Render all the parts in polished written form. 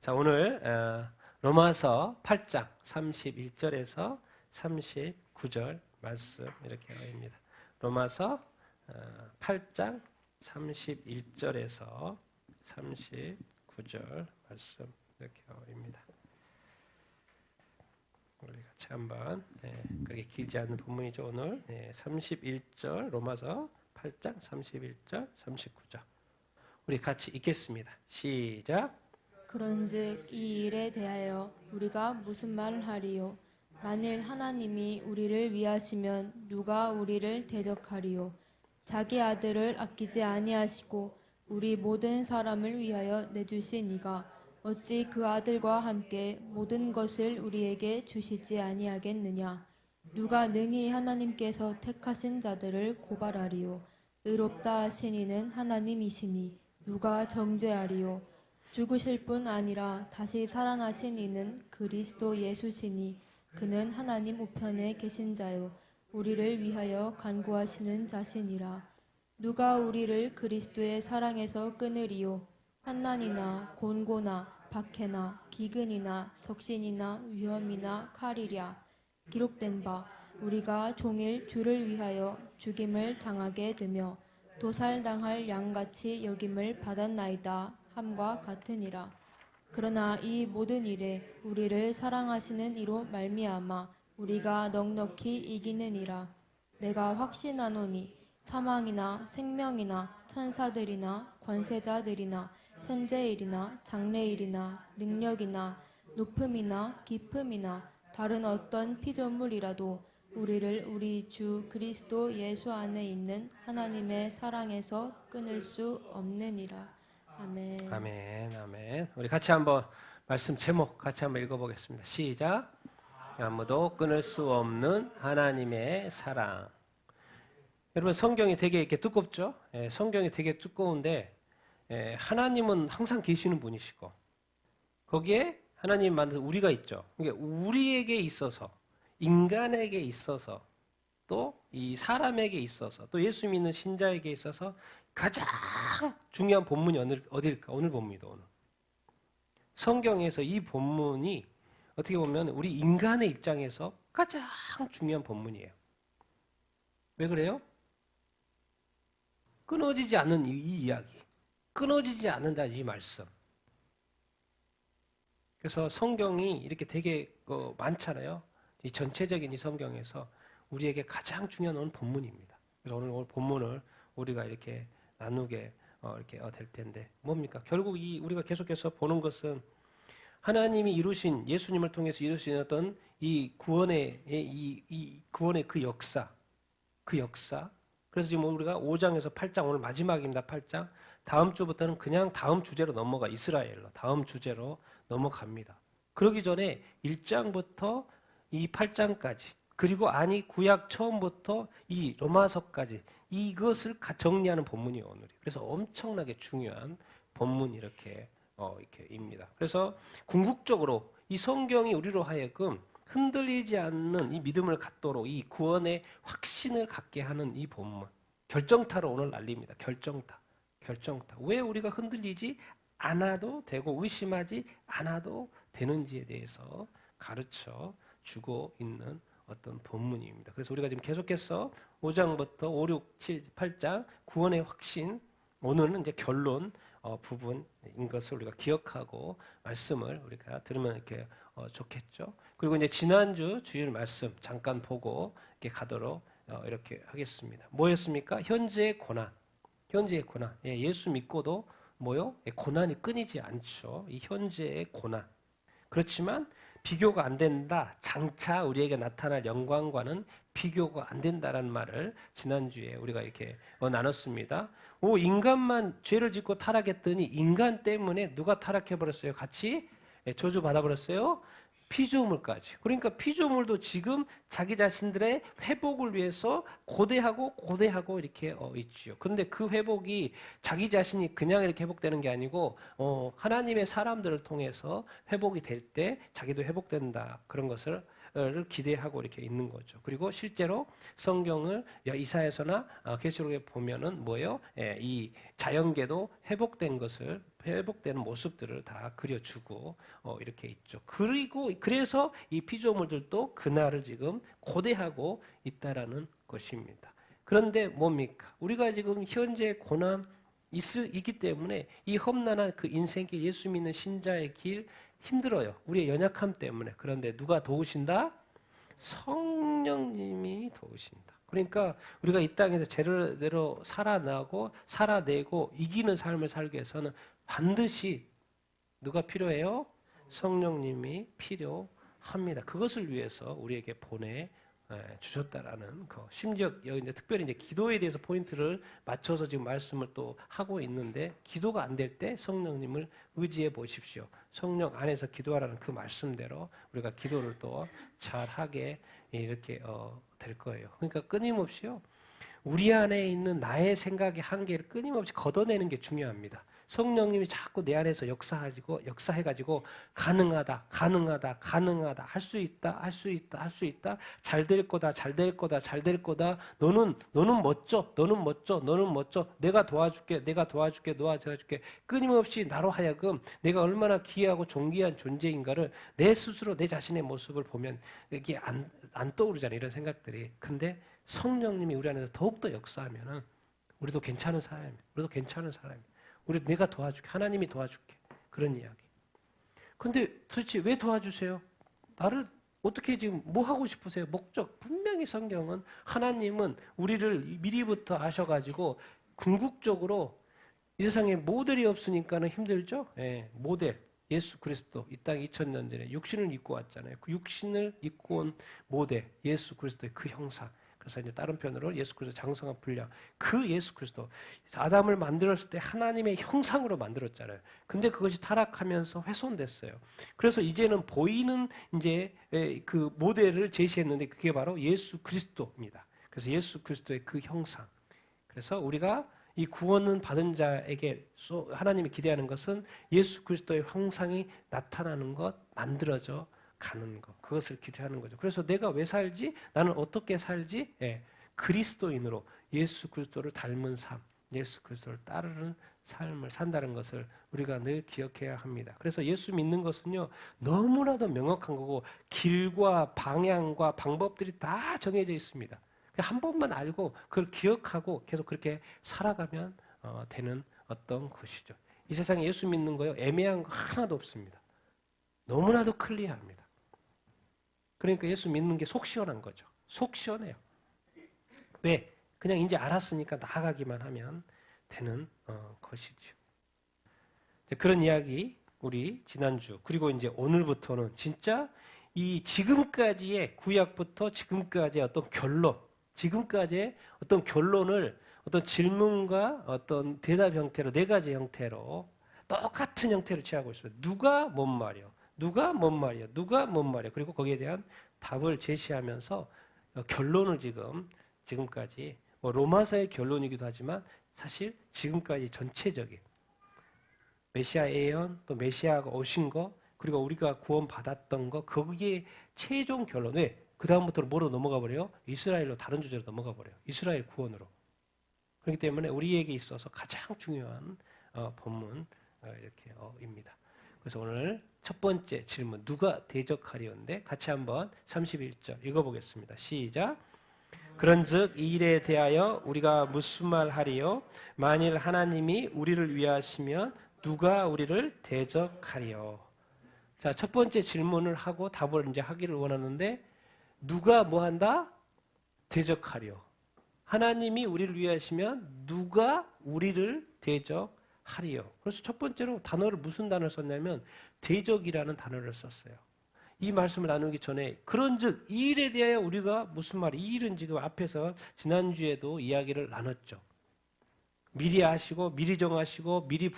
자, 오늘 로마서 8장 31절에서 39절 말씀 이렇게 나옵니다. 로마서 8장 31절에서 39절 말씀 이렇게 나옵니다. 우리 같이 한번 그렇게 길지 않은 본문이죠. 오늘 31절 로마서 8장 31절 39절 우리 같이 읽겠습니다. 시작. 그런즉 이 일에 대하여 우리가 무슨 말을 하리요? 만일 하나님이 우리를 위하시면 누가 우리를 대적하리요? 자기 아들을 아끼지 아니하시고 우리 모든 사람을 위하여 내주신 이가 어찌 그 아들과 함께 모든 것을 우리에게 주시지 아니하겠느냐? 누가 능히 하나님께서 택하신 자들을 고발하리요? 의롭다 하신 이는 하나님이시니 누가 정죄하리요? 죽으실 뿐 아니라 다시 살아나신 이는 그리스도 예수시니 그는 하나님 우편에 계신 자요 우리를 위하여 간구하시는 자시니라. 누가 우리를 그리스도의 사랑에서 끊으리요? 환난이나 곤고나 박해나 기근이나 적신이나 위험이나 칼이랴. 기록된 바 우리가 종일 주를 위하여 죽임을 당하게 되며 도살당할 양같이 여김을 받았나이다 함과 같으니라. 그러나 이 모든 일에 우리를 사랑하시는 이로 말미암아 우리가 넉넉히 이기느니라. 내가 확신하노니 사망이나 생명이나 천사들이나 권세자들이나 현재일이나 장래일이나 능력이나 높음이나 깊음이나 다른 어떤 피조물이라도 우리를 우리 주 그리스도 예수 안에 있는 하나님의 사랑에서 끊을 수 없느니라. 아멘. 아멘, 아멘. 우리 같이 한번 말씀 제목 같이 한번 읽어보겠습니다. 시작. 아무도 끊을 수 없는 하나님의 사랑. 여러분 성경이 되게 이렇게 두껍죠? 성경이 되게 두꺼운데 하나님은 항상 계시는 분이시고 거기에 하나님 만든 우리가 있죠. 그러니까 우리에게 있어서 인간에게 있어서 또 이 사람에게 있어서 또 예수 믿는 신자에게 있어서 가장 중요한 본문이 어딜까? 오늘 본문이다. 오늘 성경에서 이 본문이 어떻게 보면 우리 인간의 입장에서 가장 중요한 본문이에요. 왜 그래요? 끊어지지 않는 이 이야기, 끊어지지 않는다 이 말씀. 그래서 성경이 이렇게 되게 많잖아요. 이 전체적인 이 성경에서 우리에게 가장 중요한 오늘 본문입니다. 그래서 오늘 본문을 우리가 이렇게 나누게 이렇게 될 텐데 뭡니까? 결국 우리가 계속해서 보는 것은 하나님이 이루신 예수님을 통해서 이루신 어떤 이 구원의 이 구원의 그 역사. 그래서 지금 우리가 5장에서 8장 오늘 마지막입니다. 8장. 다음 주부터는 그냥 다음 주제로 넘어가 이스라엘로 다음 주제로 넘어갑니다. 그러기 전에 1장부터 이 8장까지 그리고 구약 처음부터 이 로마서까지 이것을 정리하는 본문이에요, 오늘이. 그래서 엄청나게 중요한 본문이 이렇게입니다. 그래서 궁극적으로 이 성경이 우리로 하여금 흔들리지 않는 이 믿음을 갖도록 이 구원의 확신을 갖게 하는 이 본문. 결정타를 오늘 날립니다. 결정타. 왜 우리가 흔들리지 않아도 되고 의심하지 않아도 되는지에 대해서 가르쳐 주고 있는 어떤 본문입니다. 그래서 우리가 지금 계속해서 5장부터 5, 6, 7, 8장 구원의 확신, 오늘은 이제 결론 부분인 것을 우리가 기억하고 말씀을 우리가 들으면 이렇게 좋겠죠. 그리고 이제 지난주 주일 말씀 잠깐 보고 이렇게 가도록 이렇게 하겠습니다. 뭐였습니까? 현재의 고난. 예수 믿고도 고난이 끊이지 않죠. 이 현재의 고난. 그렇지만 비교가 안 된다. 장차 우리에게 나타날 영광과는 비교가 안 된다라는 말을 지난주에 우리가 이렇게 나눴습니다. 인간만 죄를 짓고 타락했더니 인간 때문에 누가 타락해버렸어요? 같이 저주 받아버렸어요? 피조물까지. 그러니까 피조물도 지금 자기 자신들의 회복을 위해서 고대하고 이렇게 있죠. 그런데 그 회복이 자기 자신이 그냥 이렇게 회복되는 게 아니고 하나님의 사람들을 통해서 회복이 될 때 자기도 회복된다. 그런 것을 기대하고 이렇게 있는 거죠. 그리고 실제로 성경을 이사야서나 계시록에 보면은 뭐예요? 이 자연계도 회복되는 모습들을 다 그려주고 이렇게 있죠. 그리고 그래서 이 피조물들도 그날을 지금 고대하고 있다라는 것입니다. 그런데 뭡니까? 우리가 지금 현재 고난 있기 때문에 이 험난한 그 인생길, 예수 믿는 신자의 길 힘들어요. 우리의 연약함 때문에. 그런데 누가 도우신다? 성령님이 도우신다. 그러니까 우리가 이 땅에서 제대로 살아내고 이기는 삶을 살기 위해서는 반드시 누가 필요해요? 성령님이 필요합니다. 그것을 위해서 우리에게 주셨다라는 거. 심지어 여기 이제 특별히 이제 기도에 대해서 포인트를 맞춰서 지금 말씀을 또 하고 있는데, 기도가 안 될 때 성령님을 의지해 보십시오. 성령 안에서 기도하라는 그 말씀대로 우리가 기도를 또 잘하게 이렇게 될 거예요. 그러니까 끊임없이요, 우리 안에 있는 나의 생각의 한계를 끊임없이 걷어내는 게 중요합니다. 성령님이 자꾸 내 안에서 역사해가지고 가능하다, 할 수 있다, 잘 될 거다, 너는 멋져, 내가 도와줄게, 끊임없이 나로 하여금 내가 얼마나 귀하고 존귀한 존재인가를 내 스스로 내 자신의 모습을 보면 이게 안 떠오르잖아요, 이런 생각들이. 근데 성령님이 우리 안에서 더욱더 역사하면은 우리도 괜찮은 사람이에요. 우리 내가 도와줄게. 하나님이 도와줄게. 그런 이야기. 근데 도대체 왜 도와주세요? 나를 어떻게 지금 뭐 하고 싶으세요? 목적. 분명히 성경은 하나님은 우리를 미리부터 아셔가지고 궁극적으로 이 세상에 모델이 없으니까는 힘들죠? 모델. 예수 그리스도. 이 땅 2000년 전에 육신을 입고 왔잖아요. 그 육신을 입고 온 모델. 예수 그리스도의 그 형상. 그래서 이제 다른 편으로 예수 그리스도 장성한 분량, 그 예수 그리스도, 아담을 만들었을 때 하나님의 형상으로 만들었잖아요. 근데 그것이 타락하면서 훼손됐어요. 그래서 이제는 보이는 이제 그 모델을 제시했는데 그게 바로 예수 그리스도입니다. 그래서 예수 그리스도의 그 형상. 그래서 우리가 이 구원은 받은 자에게 하나님이 기대하는 것은 예수 그리스도의 형상이 나타나는 것, 만들어져 가는 것, 그것을 기대하는 거죠. 그래서 내가 왜 살지? 나는 어떻게 살지? 그리스도인으로 예수 그리스도를 닮은 삶, 예수 그리스도를 따르는 삶을 산다는 것을 우리가 늘 기억해야 합니다. 그래서 예수 믿는 것은요, 너무나도 명확한 거고 길과 방향과 방법들이 다 정해져 있습니다. 한 번만 알고 그걸 기억하고 계속 그렇게 살아가면 되는 어떤 것이죠. 이 세상에 예수 믿는 거요, 애매한 거 하나도 없습니다. 너무나도 클리어합니다. 그러니까 예수 믿는 게 속 시원한 거죠. 속 시원해요. 왜? 그냥 이제 알았으니까 나아가기만 하면 되는 것이죠. 그런 이야기 우리 지난주 그리고 이제 오늘부터는 진짜 이 지금까지의 구약부터 지금까지의 어떤 결론을 어떤 질문과 어떤 대답 형태로 네 가지 형태로 똑같은 형태로 취하고 있습니다. 누가 뭔 말이요? 그리고 거기에 대한 답을 제시하면서 결론을 지금까지 로마서의 결론이기도 하지만 사실 지금까지 전체적인 메시아 예언, 또 메시아가 오신 거, 그리고 우리가 구원받았던 거, 거기에 최종 결론. 왜? 그 다음부터 뭐로 넘어가 버려요? 이스라엘로, 다른 주제로 넘어가 버려요. 이스라엘 구원으로. 그렇기 때문에 우리에게 있어서 가장 중요한 본문 입니다. 그래서 오늘 첫 번째 질문, 누가 대적하리온데 같이 한번 31절 읽어보겠습니다. 시작. 그런즉 이 일에 대하여 우리가 무슨 말 하리요? 만일 하나님이 우리를 위하시면 누가 우리를 대적하리요? 자, 첫 번째 질문을 하고 답을 이제 하기를 원하는데, 누가 뭐 한다? 대적하리요. 하나님이 우리를 위하시면 누가 우리를 대적하리요. 그래서 첫 번째로 무슨 단어를 썼냐면 대적이라는 단어를 썼어요. 이 말씀을 나누기 전에 그런즉 이 일에 대하여 우리가 무슨 말이, 이 일은 지금 앞에서 지난주에도 이야기를 나눴죠. 미리 아시고 미리 정하시고 미리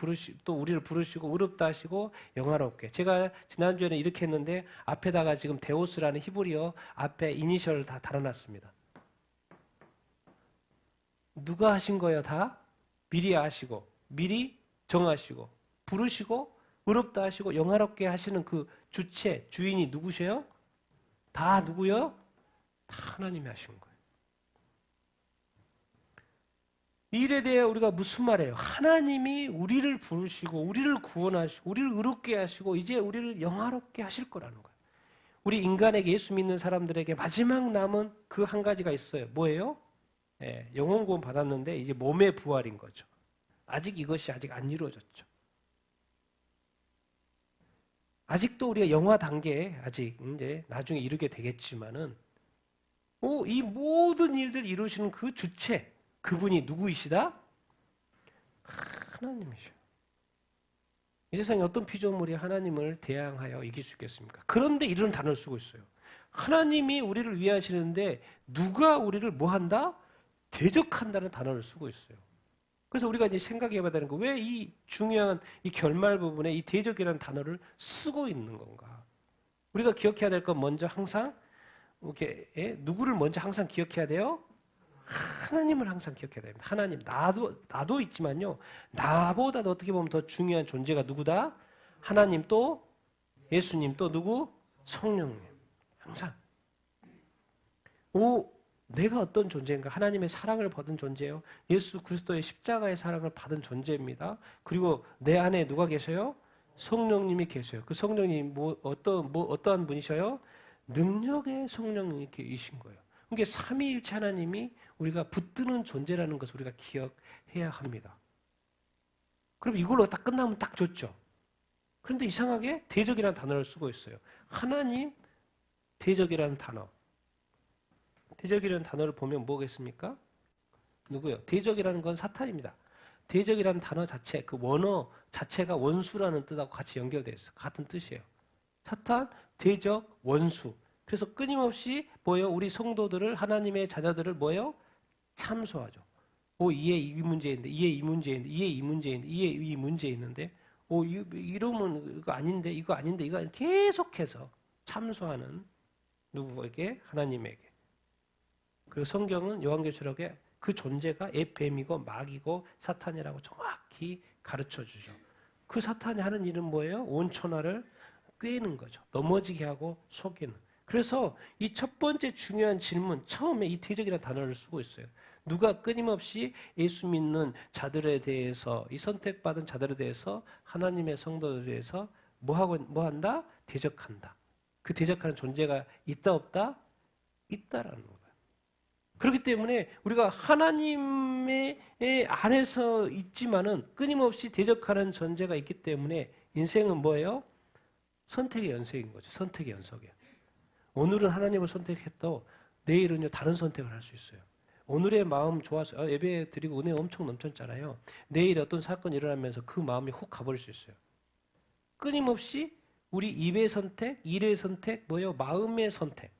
또 우리를 부르시고 의롭다 하시고 영화롭게. 제가 지난주에는 이렇게 했는데 앞에다가 지금 데오스라는 히브리어 앞에 이니셜을 다 달아놨습니다. 누가 하신 거예요? 다 미리 아시고 미리 정하시고 부르시고 의롭다 하시고 영화롭게 하시는 그 주인이 누구세요? 다 누구요? 다 하나님이 하신 거예요. 이 일에 대해 우리가 무슨 말이에요? 하나님이 우리를 부르시고 우리를 구원하시고 우리를 의롭게 하시고 이제 우리를 영화롭게 하실 거라는 거예요. 우리 인간에게 예수 믿는 사람들에게 마지막 남은 그 한 가지가 있어요. 뭐예요? 영혼 구원 받았는데 이제 몸의 부활인 거죠. 아직 이것이 아직 안 이루어졌죠. 아직도 우리가 영화 단계에 아직 이제 나중에 이르게 되겠지만은 이 모든 일들 이루시는 그 주체 그분이 누구이시다? 하나님이셔. 이 세상에 어떤 피조물이 하나님을 대항하여 이길 수 있겠습니까? 그런데 이런 단어를 쓰고 있어요. 하나님이 우리를 위하시는데 누가 우리를 뭐 한다? 대적한다는 단어를 쓰고 있어요. 그래서 우리가 이제 생각해 봐야 되는 거, 왜 이 중요한 이 결말 부분에 이 대적이라는 단어를 쓰고 있는 건가? 우리가 기억해야 될 건 먼저 항상 이렇게 누구를 먼저 항상 기억해야 돼요? 하나님을 항상 기억해야 됩니다. 하나님, 나도 있지만요. 나보다도 어떻게 보면 더 중요한 존재가 누구다? 하나님 또 예수님 또 누구? 성령님. 항상. 내가 어떤 존재인가? 하나님의 사랑을 받은 존재예요. 예수 그리스도의 십자가의 사랑을 받은 존재입니다. 그리고 내 안에 누가 계셔요? 성령님이 계세요. 그 성령님이 어떠한 분이셔요? 능력의 성령님이신 거예요. 그러니까 삼위일체 하나님이 우리가 붙드는 존재라는 것을 우리가 기억해야 합니다. 그럼 이걸로 딱 끝나면 딱 좋죠. 그런데 이상하게 대적이라는 단어를 쓰고 있어요. 하나님, 대적이라는 단어. 대적이라는 단어를 보면 뭐겠습니까? 누구요? 대적이라는 건 사탄입니다. 대적이라는 단어 자체, 그 원어 자체가 원수라는 뜻하고 같이 연결되어 있어요. 같은 뜻이에요. 사탄, 대적, 원수. 그래서 끊임없이 뭐예요? 우리 성도들을, 하나님의 자녀들을 뭐예요? 참소하죠. 이에 이 문제인데, 이에 이 문제인데, 이에 이 문제인데, 이에 이 문제 있는데, 이러면 이거 아닌데, 이거 계속해서 참소하는 누구에게? 하나님에게. 그리고 성경은 요한계시록에 그 존재가 뱀이고 마귀고 사탄이라고 정확히 가르쳐 주죠. 그 사탄이 하는 일은 뭐예요? 온 천하를 꿰는 거죠. 넘어지게 하고 속이는. 그래서 이 첫 번째 중요한 질문, 처음에 이 대적이라는 단어를 쓰고 있어요. 누가 끊임없이 예수 믿는 자들에 대해서, 이 선택받은 자들에 대해서, 하나님의 성도들에 대해서 뭐 한다? 대적한다. 그 대적하는 존재가 있다 없다? 있다라는 거예요. 그렇기 때문에 우리가 하나님의 안에서 있지만은 끊임없이 대적하는 존재가 있기 때문에 인생은 뭐예요? 선택의 연속인 거죠. 선택의 연속이에요. 오늘은 하나님을 선택했도 내일은요 다른 선택을 할 수 있어요. 오늘의 마음 좋아서 예배 드리고 은혜 엄청 넘쳤잖아요. 내일 어떤 사건이 일어나면서 그 마음이 훅 가버릴 수 있어요. 끊임없이 우리 입의 선택, 일의 선택, 마음의 선택.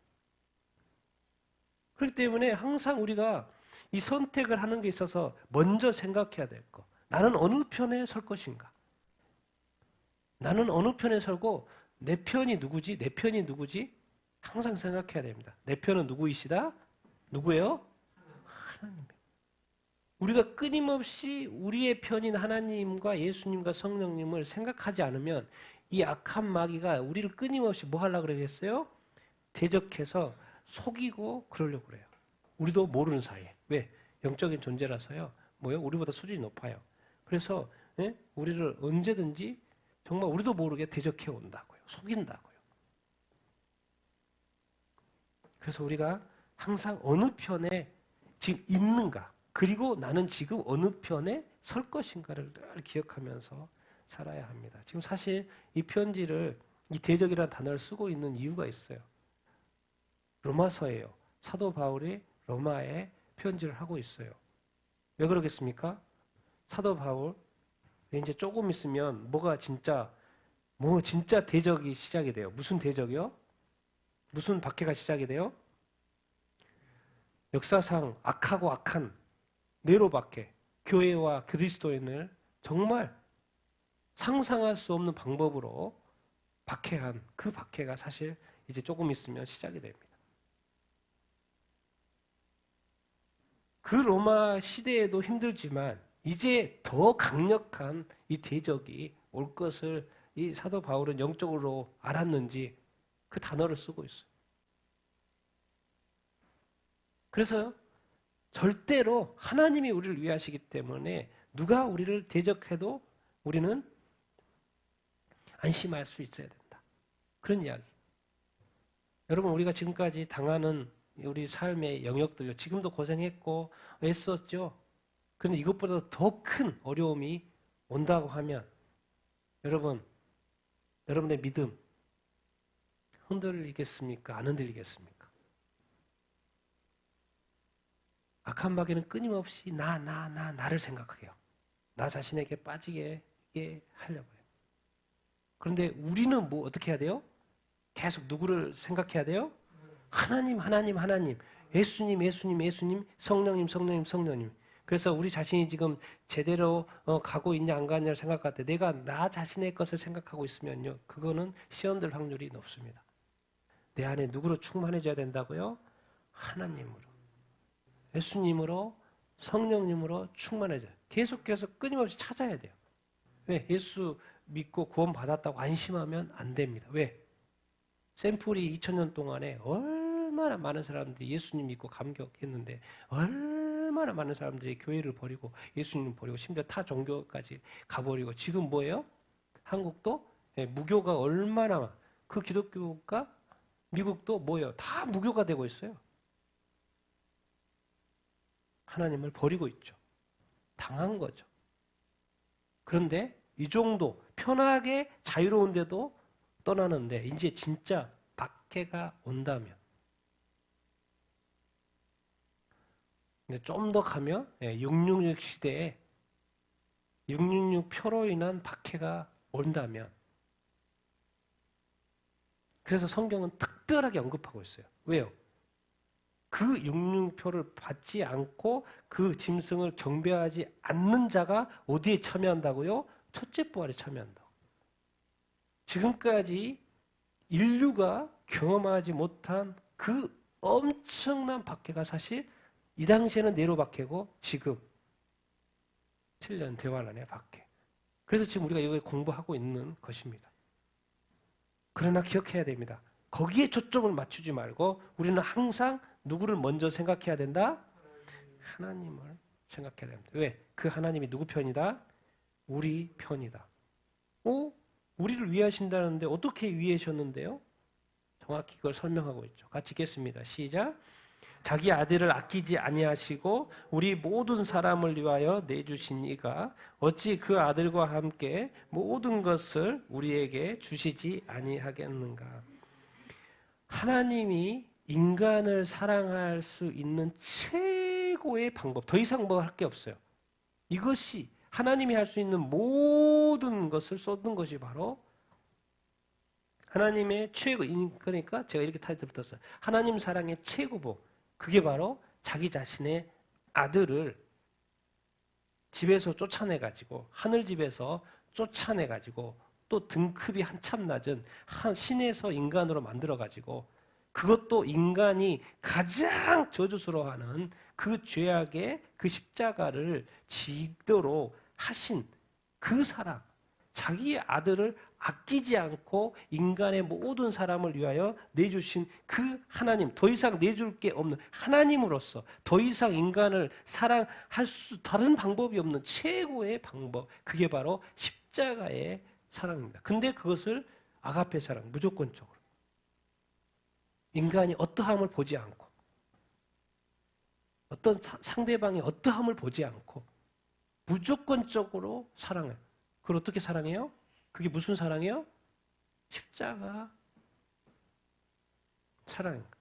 그렇기 때문에 항상 우리가 이 선택을 하는 게 있어서 먼저 생각해야 될 거. 나는 어느 편에 설 것인가? 나는 어느 편에 설고 내 편이 누구지? 내 편이 누구지? 항상 생각해야 됩니다. 내 편은 누구이시다? 누구예요? 하나님. 우리가 끊임없이 우리의 편인 하나님과 예수님과 성령님을 생각하지 않으면 이 악한 마귀가 우리를 끊임없이 뭐 하려고 그러겠어요? 대적해서 속이고 그러려고 그래요. 우리도 모르는 사이에. 왜? 영적인 존재라서요. 우리보다 수준이 높아요. 그래서 우리를 언제든지 정말 우리도 모르게 대적해 온다고요. 속인다고요. 그래서 우리가 항상 어느 편에 지금 있는가, 그리고 나는 지금 어느 편에 설 것인가를 늘 기억하면서 살아야 합니다. 지금 사실 이 편지를, 이 대적이라는 단어를 쓰고 있는 이유가 있어요. 로마서예요. 사도 바울이 로마에 편지를 하고 있어요. 왜 그러겠습니까? 사도 바울 이제 조금 있으면 진짜 대적이 시작이 돼요. 무슨 대적이요? 무슨 박해가 시작이 돼요? 역사상 악하고 악한 네로 박해, 교회와 그리스도인을 정말 상상할 수 없는 방법으로 박해한 그 박해가 사실 이제 조금 있으면 시작이 됩니다. 그 로마 시대에도 힘들지만 이제 더 강력한 이 대적이 올 것을 이 사도 바울은 영적으로 알았는지 그 단어를 쓰고 있어요. 그래서 절대로 하나님이 우리를 위하시기 때문에 누가 우리를 대적해도 우리는 안심할 수 있어야 된다. 그런 이야기. 여러분, 우리가 지금까지 당하는 우리 삶의 영역들요. 지금도 고생했고 애썼죠. 그런데 이것보다 더 큰 어려움이 온다고 하면 여러분, 여러분의 믿음 흔들리겠습니까? 안 흔들리겠습니까? 악한 마귀는 끊임없이 나를 생각해요. 나 자신에게 빠지게 하려고요. 그런데 우리는 뭐 어떻게 해야 돼요? 계속 누구를 생각해야 돼요? 하나님, 하나님, 하나님, 예수님, 예수님, 예수님, 성령님, 성령님, 성령님. 그래서 우리 자신이 지금 제대로 가고 있냐 안 가냐를 생각할 때 내가 나 자신의 것을 생각하고 있으면요, 그거는 시험될 확률이 높습니다. 내 안에 누구로 충만해져야 된다고요? 하나님으로, 예수님으로, 성령님으로 충만해져요. 계속해서 끊임없이 찾아야 돼요. 왜? 예수 믿고 구원 받았다고 안심하면 안 됩니다. 왜? 샘플이 2000년 동안에 얼마나 많은 사람들이 예수님 믿고 감격했는데 얼마나 많은 사람들이 교회를 버리고 예수님 버리고 심지어 타 종교까지 가버리고 지금 뭐예요? 한국도 무교가 얼마나 그 기독교가 미국도 뭐예요? 다 무교가 되고 있어요. 하나님을 버리고 있죠. 당한 거죠. 그런데 이 정도 편하게 자유로운데도 떠나는데 이제 진짜 박해가 온다면 근데 좀 더 가면 666 시대에 666 표로 인한 박해가 온다면 그래서 성경은 특별하게 언급하고 있어요. 왜요? 그 666표를 받지 않고 그 짐승을 경배하지 않는 자가 어디에 참여한다고요? 첫째 부활에 참여한다고. 지금까지 인류가 경험하지 못한 그 엄청난 박해가 사실 이 당시에는 네로 박해고 지금 7년 대환란의 박해. 그래서 지금 우리가 이걸 공부하고 있는 것입니다. 그러나 기억해야 됩니다. 거기에 초점을 맞추지 말고 우리는 항상 누구를 먼저 생각해야 된다? 하나님을 생각해야 됩니다. 왜? 그 하나님이 누구 편이다? 우리 편이다. 우리를 위하신다는데 어떻게 위하셨는데요? 정확히 그걸 설명하고 있죠. 같이 읽겠습니다. 시작. 자기 아들을 아끼지 아니하시고 우리 모든 사람을 위하여 내주신 이가 어찌 그 아들과 함께 모든 것을 우리에게 주시지 아니하겠는가. 하나님이 인간을 사랑할 수 있는 최고의 방법, 더 이상 뭐 할 게 없어요. 이것이 하나님이 할 수 있는 모든 것을 쏟는 것이 바로 하나님의 최고, 그러니까 제가 이렇게 타이틀 붙였어요. 하나님 사랑의 최고봉. 그게 바로 자기 자신의 아들을 집에서 쫓아내가지고 하늘집에서 쫓아내가지고 또 등급이 한참 낮은 신에서 인간으로 만들어가지고 그것도 인간이 가장 저주스러워하는 그 죄악의 그 십자가를 지도록 하신 그 사랑, 자기의 아들을 아끼지 않고 인간의 모든 사람을 위하여 내주신 그 하나님, 더 이상 내줄 게 없는 하나님으로서 더 이상 인간을 사랑할 수 다른 방법이 없는 최고의 방법, 그게 바로 십자가의 사랑입니다. 근데 그것을 아가페 사랑, 무조건적으로 인간이 어떠함을 보지 않고 어떤 상대방의 어떠함을 보지 않고 무조건적으로 사랑해요. 그걸 어떻게 사랑해요? 그게 무슨 사랑이에요? 십자가 사랑입니다.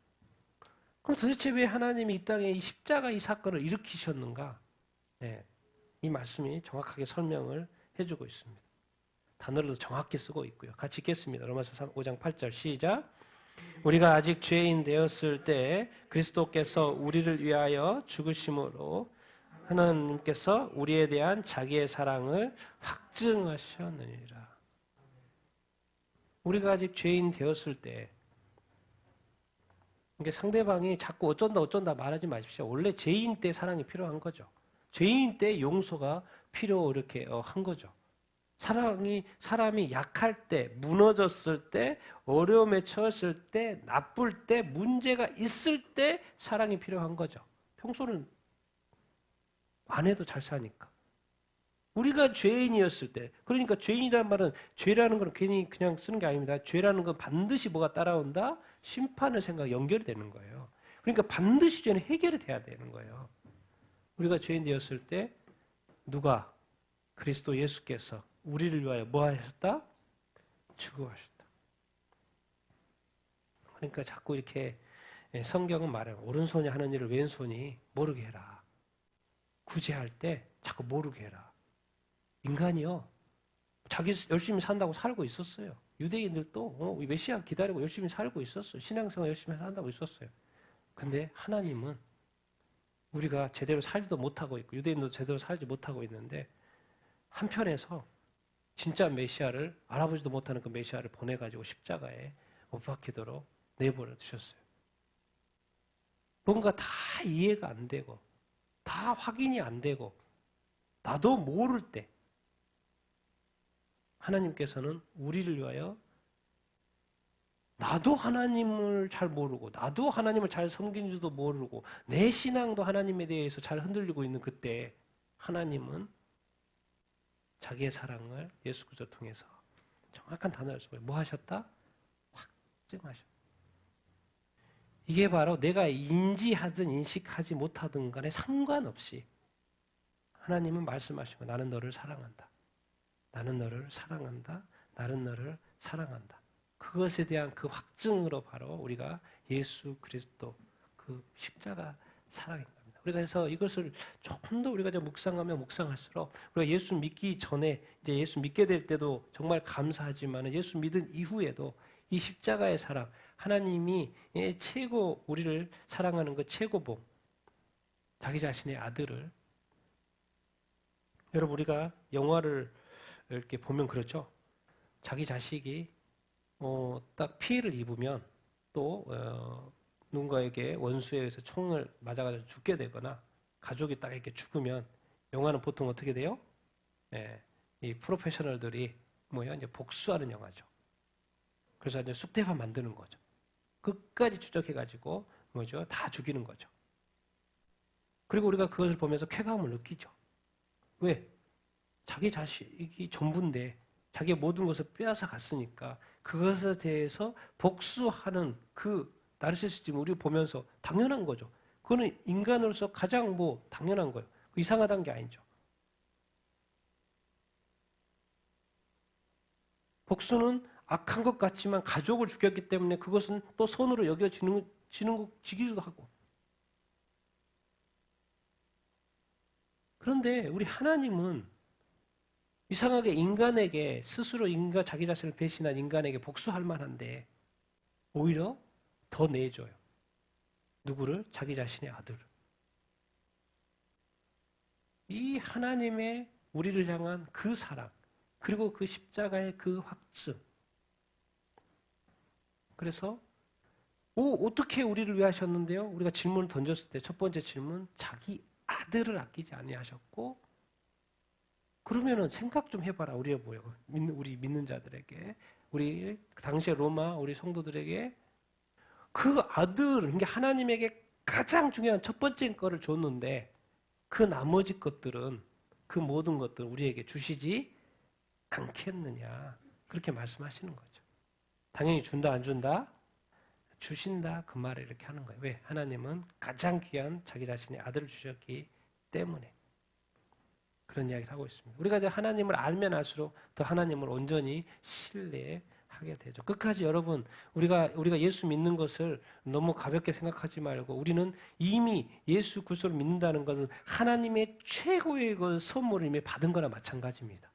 그럼 도대체 왜 하나님이 이 땅에 이 십자가 이 사건을 일으키셨는가? 네, 이 말씀이 정확하게 설명을 해주고 있습니다. 단어를 정확히 쓰고 있고요. 같이 읽겠습니다. 로마서 5장 8절 시작. 우리가 아직 죄인 되었을 때 그리스도께서 우리를 위하여 죽으심으로 하나님께서 우리에 대한 자기의 사랑을 확증하셨느니라. 우리가 아직 죄인 되었을 때, 그러니까 상대방이 자꾸 어쩐다 말하지 마십시오. 원래 죄인 때 사랑이 필요한 거죠. 죄인 때 용서가 필요 이렇게 한 거죠. 사람이 약할 때, 무너졌을 때, 어려움에 처했을 때, 나쁠 때, 문제가 있을 때 사랑이 필요한 거죠. 평소는 안 해도 잘 사니까. 우리가 죄인이었을 때, 그러니까 죄인이라는 말은, 죄라는 건 괜히 그냥 쓰는 게 아닙니다. 죄라는 건 반드시 뭐가 따라온다? 심판의 생각 연결이 되는 거예요. 그러니까 반드시 죄는 해결이 돼야 되는 거예요. 우리가 죄인 되었을 때 누가? 그리스도 예수께서 우리를 위하여 뭐 하셨다? 죽어가셨다. 그러니까 자꾸 이렇게 성경은 말해요. 오른손이 하는 일을 왼손이 모르게 해라. 구제할 때 자꾸 모르게 해라. 인간이요. 자기 열심히 산다고 살고 있었어요. 유대인들도 메시아 기다리고 열심히 살고 있었어요. 신앙생활 열심히 산다고 있었어요. 근데 하나님은 우리가 제대로 살지도 못하고 있고 유대인도 제대로 살지 못하고 있는데 한편에서 진짜 메시아를 알아보지도 못하는 그 메시아를 보내가지고 십자가에 못 박히도록 내버려 두셨어요. 뭔가 다 이해가 안 되고 다 확인이 안 되고 나도 모를 때 하나님께서는 우리를 위하여 나도 하나님을 잘 모르고 나도 하나님을 잘 섬기는지도 모르고 내 신앙도 하나님에 대해서 잘 흔들리고 있는 그때 하나님은 자기의 사랑을 예수 그리스도 통해서 정확한 단어를 써요. 뭐 하셨다? 확증하셨다. 이게 바로 내가 인지하든 인식하지 못하든 간에 상관없이 하나님은 말씀하시고 나는 너를 사랑한다. 나는 너를 사랑한다. 나는 너를 사랑한다. 그것에 대한 그 확증으로 바로 우리가 예수 그리스도 그 십자가 사랑인 겁니다. 우리가 그래서 이것을 조금 더 우리가 묵상하면 묵상할수록 우리가 예수 믿기 전에 이제 예수 믿게 될 때도 정말 감사하지만 예수 믿은 이후에도 이 십자가의 사랑 하나님이 최고 우리를 사랑하는 그 최고봉 자기 자신의 아들을 여러분 우리가 영화를 이렇게 보면 그렇죠. 자기 자식이 딱 피해를 입으면 또 누군가에게 원수에 의해서 총을 맞아가지고 죽게 되거나 가족이 딱 이렇게 죽으면 영화는 보통 어떻게 돼요? 이 프로페셔널들이 뭐야 이제 복수하는 영화죠. 그래서 이제 쑥대밭 만드는 거죠. 끝까지 추적해가지고 뭐죠? 다 죽이는 거죠. 그리고 우리가 그것을 보면서 쾌감을 느끼죠. 왜? 자기 자식이 전부인데 자기의 모든 것을 빼앗아 갔으니까 그것에 대해서 복수하는 그 나르시시즘 우리 보면서 당연한 거죠. 그거는 인간으로서 가장 당연한 거예요. 이상하다는 게 아니죠. 복수는 악한 것 같지만 가족을 죽였기 때문에 그것은 또 선으로 여겨지기도 하고. 그런데 우리 하나님은 이상하게 인간에게 스스로 자기 자신을 배신한 인간에게 복수할 만한데 오히려 더 내줘요. 누구를? 자기 자신의 아들을. 이 하나님의 우리를 향한 그 사랑 그리고 그 십자가의 그 확증. 그래서 어떻게 우리를 위해 하셨는데요? 우리가 질문을 던졌을 때 첫 번째 질문 자기 아들을 아끼지 아니하셨고 그러면은 생각 좀 해봐라. 우리 믿는 자들에게 우리 당시에 로마 우리 성도들에게 그 아들 그러니까 하나님에게 가장 중요한 첫 번째 거를 줬는데 그 나머지 것들은 그 모든 것들 우리에게 주시지 않겠느냐 그렇게 말씀하시는 거죠. 당연히 준다 안 준다? 주신다 그 말을 이렇게 하는 거예요. 왜? 하나님은 가장 귀한 자기 자신의 아들을 주셨기 때문에 그런 이야기를 하고 있습니다. 우리가 이제 하나님을 알면 알수록 더 하나님을 온전히 신뢰하게 되죠. 끝까지 여러분 우리가 예수 믿는 것을 너무 가볍게 생각하지 말고 우리는 이미 예수 그리스도를 믿는다는 것은 하나님의 최고의 그 선물을 이미 받은 거나 마찬가지입니다.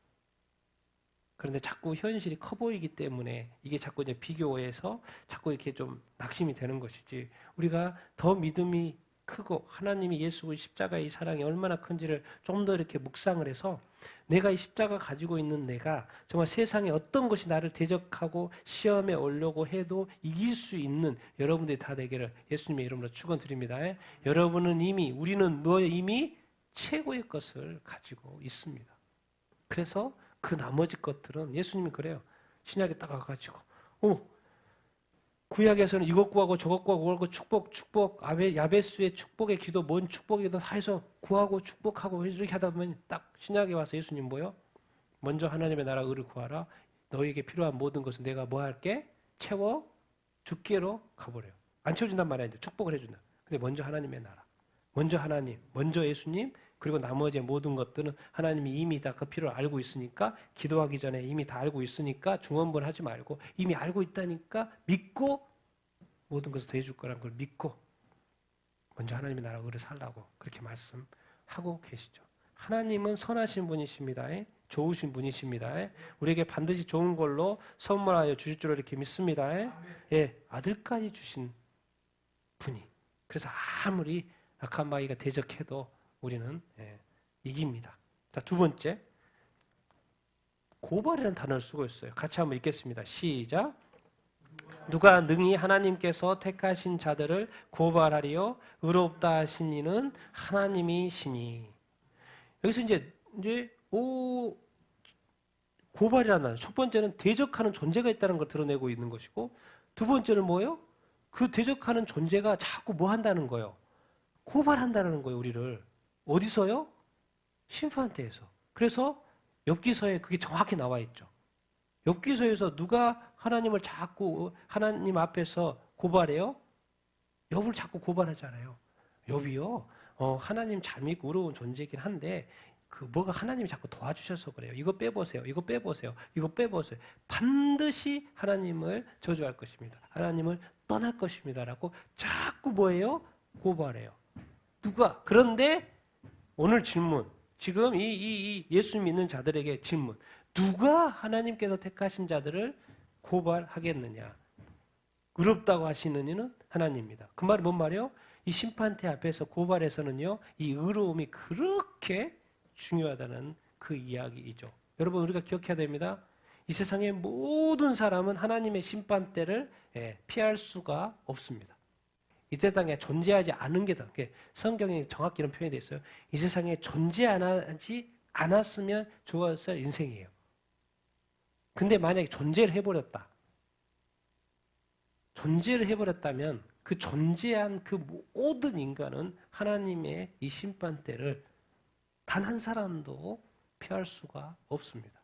그런데 자꾸 현실이 커 보이기 때문에 이게 자꾸 이제 비교해서 자꾸 이렇게 좀 낙심이 되는 것이지 우리가 더 믿음이 크고 하나님이 예수 십자가의 이 사랑이 얼마나 큰지를 좀 더 이렇게 묵상을 해서 내가 이 십자가 가지고 있는 내가 정말 세상에 어떤 것이 나를 대적하고 시험에 오려고 해도 이길 수 있는 여러분들이 다 되기를 예수님의 이름으로 축원드립니다. 우리는 이미 최고의 것을 가지고 있습니다. 그래서 그 나머지 것들은 예수님이 그래요. 신약에 딱 와가지고 구약에서는 이것 구하고 저것 구하고 축복 야베스의 축복의 기도 뭔 축복이든 다 해서 구하고 축복하고 이렇게 하다 보면 딱 신약에 와서 예수님 뭐요? 먼저 하나님의 나라 의를 구하라. 너에게 필요한 모든 것은 내가 뭐 할게? 채워 주께로 가버려요. 안 채워준단 말이야. 이제 축복을 해준다. 근데 먼저 하나님의 나라. 먼저 하나님, 먼저 예수님, 그리고 나머지 모든 것들은 하나님이 이미 다 그 필요를 알고 있으니까 기도하기 전에 이미 다 알고 있으니까 중언부언하지 말고 이미 알고 있다니까 믿고 모든 것을 더 해줄 거라는 걸 믿고 먼저 하나님의 나라 의를 살라고 그렇게 말씀하고 계시죠. 하나님은 선하신 분이십니다. 좋으신 분이십니다. 우리에게 반드시 좋은 걸로 선물하여 주실 줄 이렇게 믿습니다. 예, 아들까지 주신 분이. 그래서 아무리 악한 마귀가 대적해도 우리는 이깁니다. 자, 두 번째, 고발이라는 단어를 쓰고 있어요. 같이 한번 읽겠습니다. 시작. 누가 능히 하나님께서 택하신 자들을 고발하리요 의롭다 하신 이는 하나님이시니. 여기서 이제 고발이라는 단어. 첫 번째는 대적하는 존재가 있다는 걸 드러내고 있는 것이고, 두 번째는 뭐예요? 그 대적하는 존재가 자꾸 뭐 한다는 거예요? 고발한다는 거예요, 우리를. 어디서요? 심판대에서. 그래서 욥기서에 그게 정확히 나와 있죠. 욥기서에서 누가 하나님을 자꾸 하나님 앞에서 고발해요? 욥을 자꾸 고발하잖아요. 욥이요. 하나님 잘 믿고 의로운 존재이긴 한데 뭐가 하나님이 자꾸 도와주셔서 그래요. 이거 빼보세요. 이거 빼보세요. 이거 빼보세요. 반드시 하나님을 저주할 것입니다. 하나님을 떠날 것입니다라고 자꾸 뭐예요? 고발해요. 누가? 그런데 오늘 질문. 지금 이 예수 믿는 자들에게 질문. 누가 하나님께서 택하신 자들을 고발하겠느냐? 의롭다고 하시는 이는 하나님입니다. 그 말이 뭔 말이에요? 이 심판대 앞에서 고발해서는요, 이 의로움이 그렇게 중요하다는 그 이야기이죠. 여러분, 우리가 기억해야 됩니다. 이 세상의 모든 사람은 하나님의 심판대를 피할 수가 없습니다. 이 세상에 존재하지 않은 게 더, 성경에 정확히 이런 표현이 되어 있어요. 이 세상에 존재하지 않았으면 좋았을 인생이에요. 근데 만약에 존재를 해버렸다면 그 존재한 그 모든 인간은 하나님의 이 심판대를 단 한 사람도 피할 수가 없습니다.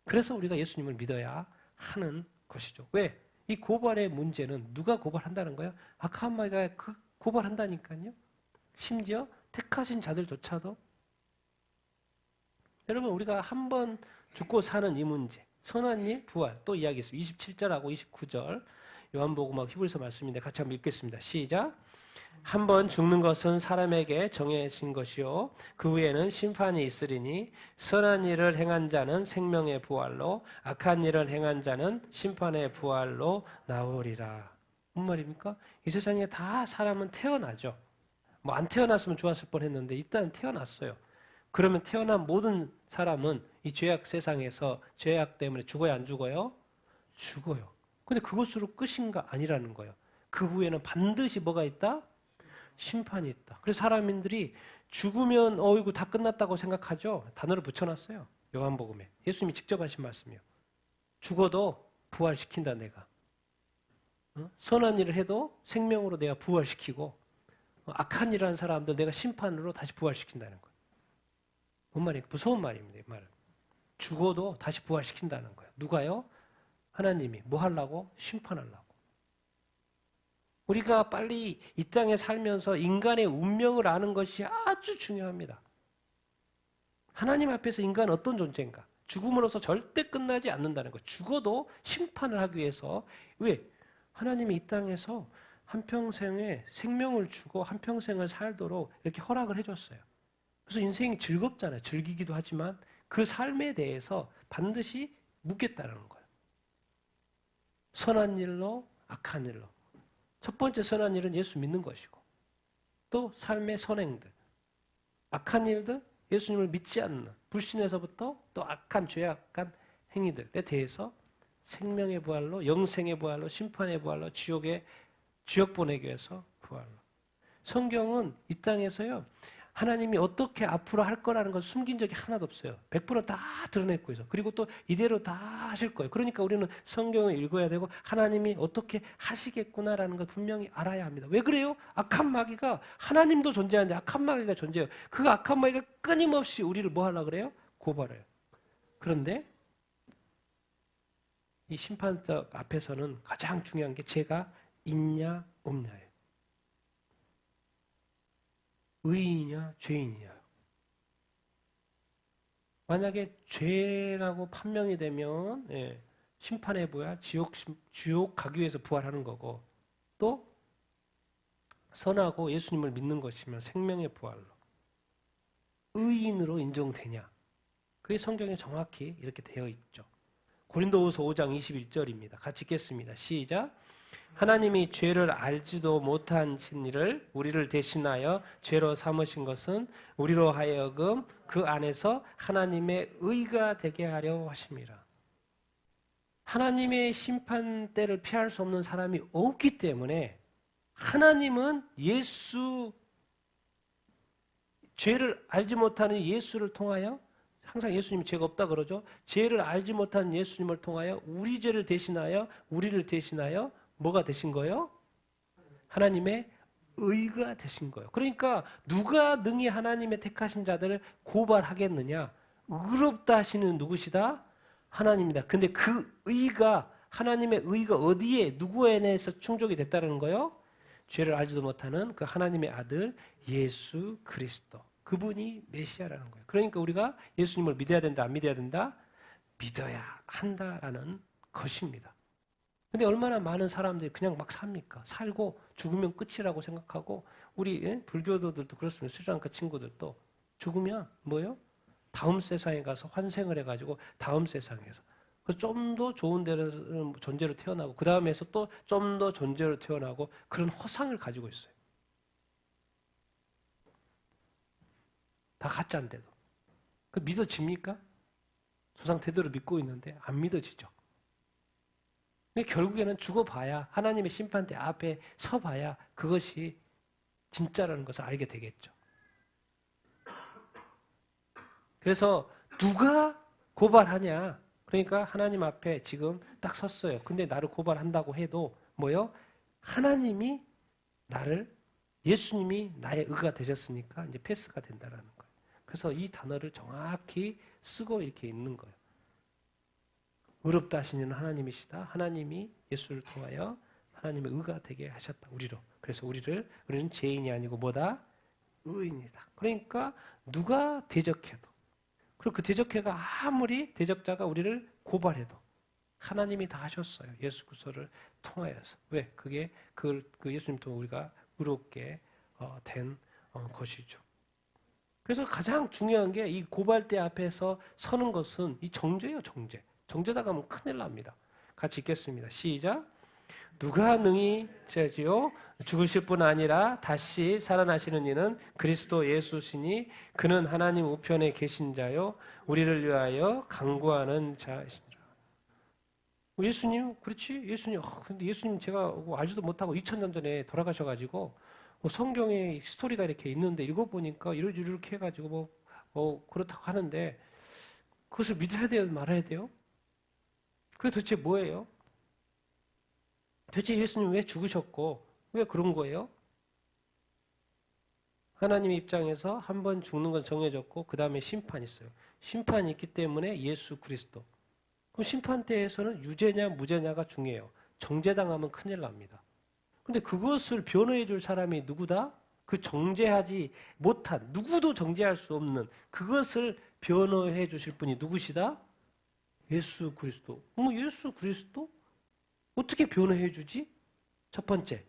그래서 우리가 예수님을 믿어야 하는 것이죠. 왜? 이 고발의 문제는 누가 고발한다는 거예요? 악한 마귀가 고발한다니까요. 심지어 택하신 자들조차도. 여러분, 우리가 한 번 죽고 사는 이 문제, 선한 일, 부활, 또 이야기했습니다. 27절하고 29절 요한복음하고 히브리서 말씀인데 같이 한번 읽겠습니다. 시작. 한 번 죽는 것은 사람에게 정해진 것이요 그 후에는 심판이 있으리니 선한 일을 행한 자는 생명의 부활로 악한 일을 행한 자는 심판의 부활로 나오리라. 뭔 말입니까? 이 세상에 다 사람은 태어나죠. 뭐 안 태어났으면 좋았을 뻔했는데 일단 태어났어요. 그러면 태어난 모든 사람은 이 죄악 세상에서 죄악 때문에 죽어야 안 죽어요? 죽어요. 근데 그것으로 끝인가? 아니라는 거예요. 그 후에는 반드시 뭐가 있다? 심판이 있다. 그래서 사람들이 죽으면 어이구 다 끝났다고 생각하죠. 단어를 붙여놨어요. 요한복음에. 예수님이 직접 하신 말씀이에요. 죽어도 부활시킨다 내가. 선한 일을 해도 생명으로 내가 부활시키고 악한 일을 하는 사람들 내가 심판으로 다시 부활시킨다는 거예요. 뭔 말이에요? 무서운 말입니다. 이 말은. 죽어도 다시 부활시킨다는 거예요. 누가요? 하나님이 뭐 하려고? 심판하려고. 우리가 빨리 이 땅에 살면서 인간의 운명을 아는 것이 아주 중요합니다. 하나님 앞에서 인간은 어떤 존재인가? 죽음으로써 절대 끝나지 않는다는 것. 죽어도 심판을 하기 위해서. 왜? 하나님이 이 땅에서 한평생에 생명을 주고 한평생을 살도록 이렇게 허락을 해줬어요. 그래서 인생이 즐겁잖아요. 즐기기도 하지만 그 삶에 대해서 반드시 묻겠다는 거예요. 선한 일로 악한 일로. 첫 번째 선한 일은 예수 믿는 것이고 또 삶의 선행들. 악한 일들, 예수님을 믿지 않는 불신에서부터 또 악한 죄악한 행위들에 대해서 생명의 부활로, 영생의 부활로, 심판의 부활로, 지옥 보내기 위해서 부활로. 성경은 이 땅에서요 하나님이 어떻게 앞으로 할 거라는 걸 숨긴 적이 하나도 없어요. 100%다 드러냈고 있어. 그리고 또 이대로 다 하실 거예요. 그러니까 우리는 성경을 읽어야 되고 하나님이 어떻게 하시겠구나라는 걸 분명히 알아야 합니다. 왜 그래요? 악한 마귀가 하나님도 존재하는데 악한 마귀가 존재해요. 그 악한 마귀가 끊임없이 우리를 뭐 하려고 그래요? 고발해요. 그런데 이 심판석 앞에서는 가장 중요한 게 죄가 있냐 없냐예요. 의인이냐 죄인이냐. 만약에 죄라고 판명이 되면 심판해 보야 지옥 가기 위해서 부활하는 거고, 또 선하고 예수님을 믿는 것이면 생명의 부활로 의인으로 인정되냐. 그게 성경에 정확히 이렇게 되어 있죠. 고린도후서 5장 21절입니다. 같이 읽겠습니다. 시작. 하나님이 죄를 알지도 못하신 이를 우리를 대신하여 죄로 삼으신 것은 우리로 하여금 그 안에서 하나님의 의가 되게 하려 하심이라. 하나님의 심판대를 피할 수 없는 사람이 없기 때문에 하나님은 죄를 알지 못하는 예수를 통하여, 항상 예수님이 죄가 없다 그러죠. 죄를 알지 못하는 예수님을 통하여 우리 죄를 대신하여, 우리를 대신하여 뭐가 되신 거예요? 하나님의 의가 되신 거예요. 그러니까 누가 능히 하나님의 택하신 자들을 고발하겠느냐? 의롭다 하시는 누구시다? 하나님이다. 근데 그 의가, 하나님의 의가 어디에, 누구에 대해서 충족이 됐다는 거예요? 죄를 알지도 못하는 그 하나님의 아들 예수 그리스도. 그분이 메시아라는 거예요. 그러니까 우리가 예수님을 믿어야 된다, 안 믿어야 된다? 믿어야 한다라는 것입니다. 근데 얼마나 많은 사람들이 그냥 막 삽니까? 살고 죽으면 끝이라고 생각하고, 우리 불교도들도 그렇습니다. 스리랑카 친구들도 죽으면 뭐예요? 다음 세상에 가서 환생을 해가지고 다음 세상에서 좀 더 좋은 데로 존재로 태어나고, 그 다음에서 또 좀 더 존재로 태어나고, 그런 허상을 가지고 있어요. 다 가짜인데도. 그 믿어집니까? 저 상태대로 믿고 있는데 안 믿어지죠. 근데 결국에는 죽어봐야, 하나님의 심판대 앞에 서봐야 그것이 진짜라는 것을 알게 되겠죠. 그래서 누가 고발하냐? 그러니까 하나님 앞에 지금 딱 섰어요. 근데 나를 고발한다고 해도 뭐요? 하나님이 나를, 예수님이 나의 의가 되셨으니까 이제 패스가 된다라는 거예요. 그래서 이 단어를 정확히 쓰고 이렇게 있는 거예요. 의롭다 하시는 하나님이시다. 하나님이 예수를 통하여 하나님의 의가 되게 하셨다. 우리로. 그래서 우리는 죄인이 아니고 뭐다? 의인이다. 그러니까 누가 대적해도, 그리고 그 대적해가 아무리 대적자가 우리를 고발해도 하나님이 다 하셨어요. 예수 그리스도를 통하여서. 왜? 그게 그 예수님 통해 우리가 의롭게 된 것이죠. 그래서 가장 중요한 게 이 고발대 앞에서 서는 것은 이 정죄예요, 정죄. 정죄다 가면 큰일 납니다. 같이 읽겠습니다. 시작. 누가 능히 죄지요? 죽으실 뿐 아니라 다시 살아나시는 이는 그리스도 예수시니 그는 하나님 우편에 계신 자요 우리를 위하여 간구하는 자이시니라. 예수님, 그렇지? 예수님, 근데 예수님 제가 알지도 못하고 2000년 전에 돌아가셔가지고 성경에 스토리가 이렇게 있는데 읽어보니까 이렇게 해가지고 그렇다고 하는데 그것을 믿어야 돼요, 말아야 돼요? 그게 도대체 뭐예요? 도대체 예수님 왜 죽으셨고 왜 그런 거예요? 하나님의 입장에서 한 번 죽는 건 정해졌고 그 다음에 심판이 있어요. 심판이 있기 때문에 예수 그리스도. 그럼 심판대에서는 유죄냐 무죄냐가 중요해요. 정죄당하면 큰일 납니다. 근데 그것을 변호해 줄 사람이 누구다? 그 정죄하지 못한, 누구도 정죄할 수 없는 그것을 변호해 주실 분이 누구시다? 예수 그리스도. 예수 그리스도? 어떻게 변호해 주지? 첫 번째,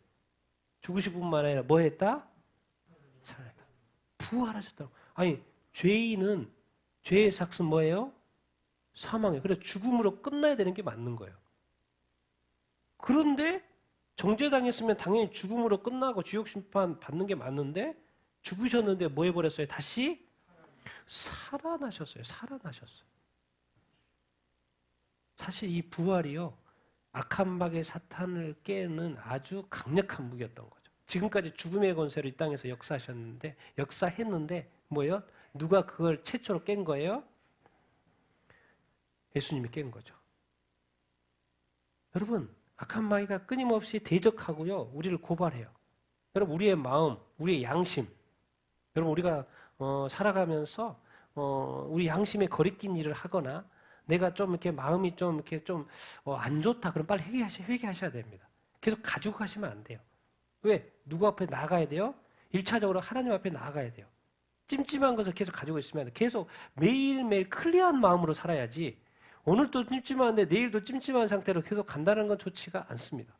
죽으실 뿐만 아니라 뭐 했다? 살아났다. 부활하셨다고. 아니, 죄인은, 죄의 삭은 뭐예요? 사망이에요. 그래서 죽음으로 끝나야 되는 게 맞는 거예요. 그런데 정죄당했으면 당연히 죽음으로 끝나고 지옥 심판 받는 게 맞는데 죽으셨는데 뭐 해버렸어요? 다시 살아나셨어요. 살아나셨어요. 사실 이 부활이요, 악한 박의 사탄을 깨는 아주 강력한 무기였던 거죠. 지금까지 죽음의 권세로 이 땅에서 역사했는데 뭐예요? 누가 그걸 최초로 깬 거예요? 예수님이 깬 거죠. 여러분, 악한 마귀가 끊임없이 대적하고요, 우리를 고발해요. 여러분, 우리의 마음, 우리의 양심, 여러분, 우리가 살아가면서 우리 양심에 거리낀 일을 하거나 내가 좀 이렇게 마음이 좀 이렇게 좀 안 좋다, 그럼 빨리 회개하셔야 됩니다. 계속 가지고 가시면 안 돼요. 왜? 누구 앞에 나가야 돼요? 1차적으로 하나님 앞에 나가야 돼요. 찜찜한 것을 계속 가지고 있으면 안 돼요. 계속 매일매일 클리어한 마음으로 살아야지, 오늘도 찜찜한데 내일도 찜찜한 상태로 계속 간다는 건 좋지가 않습니다.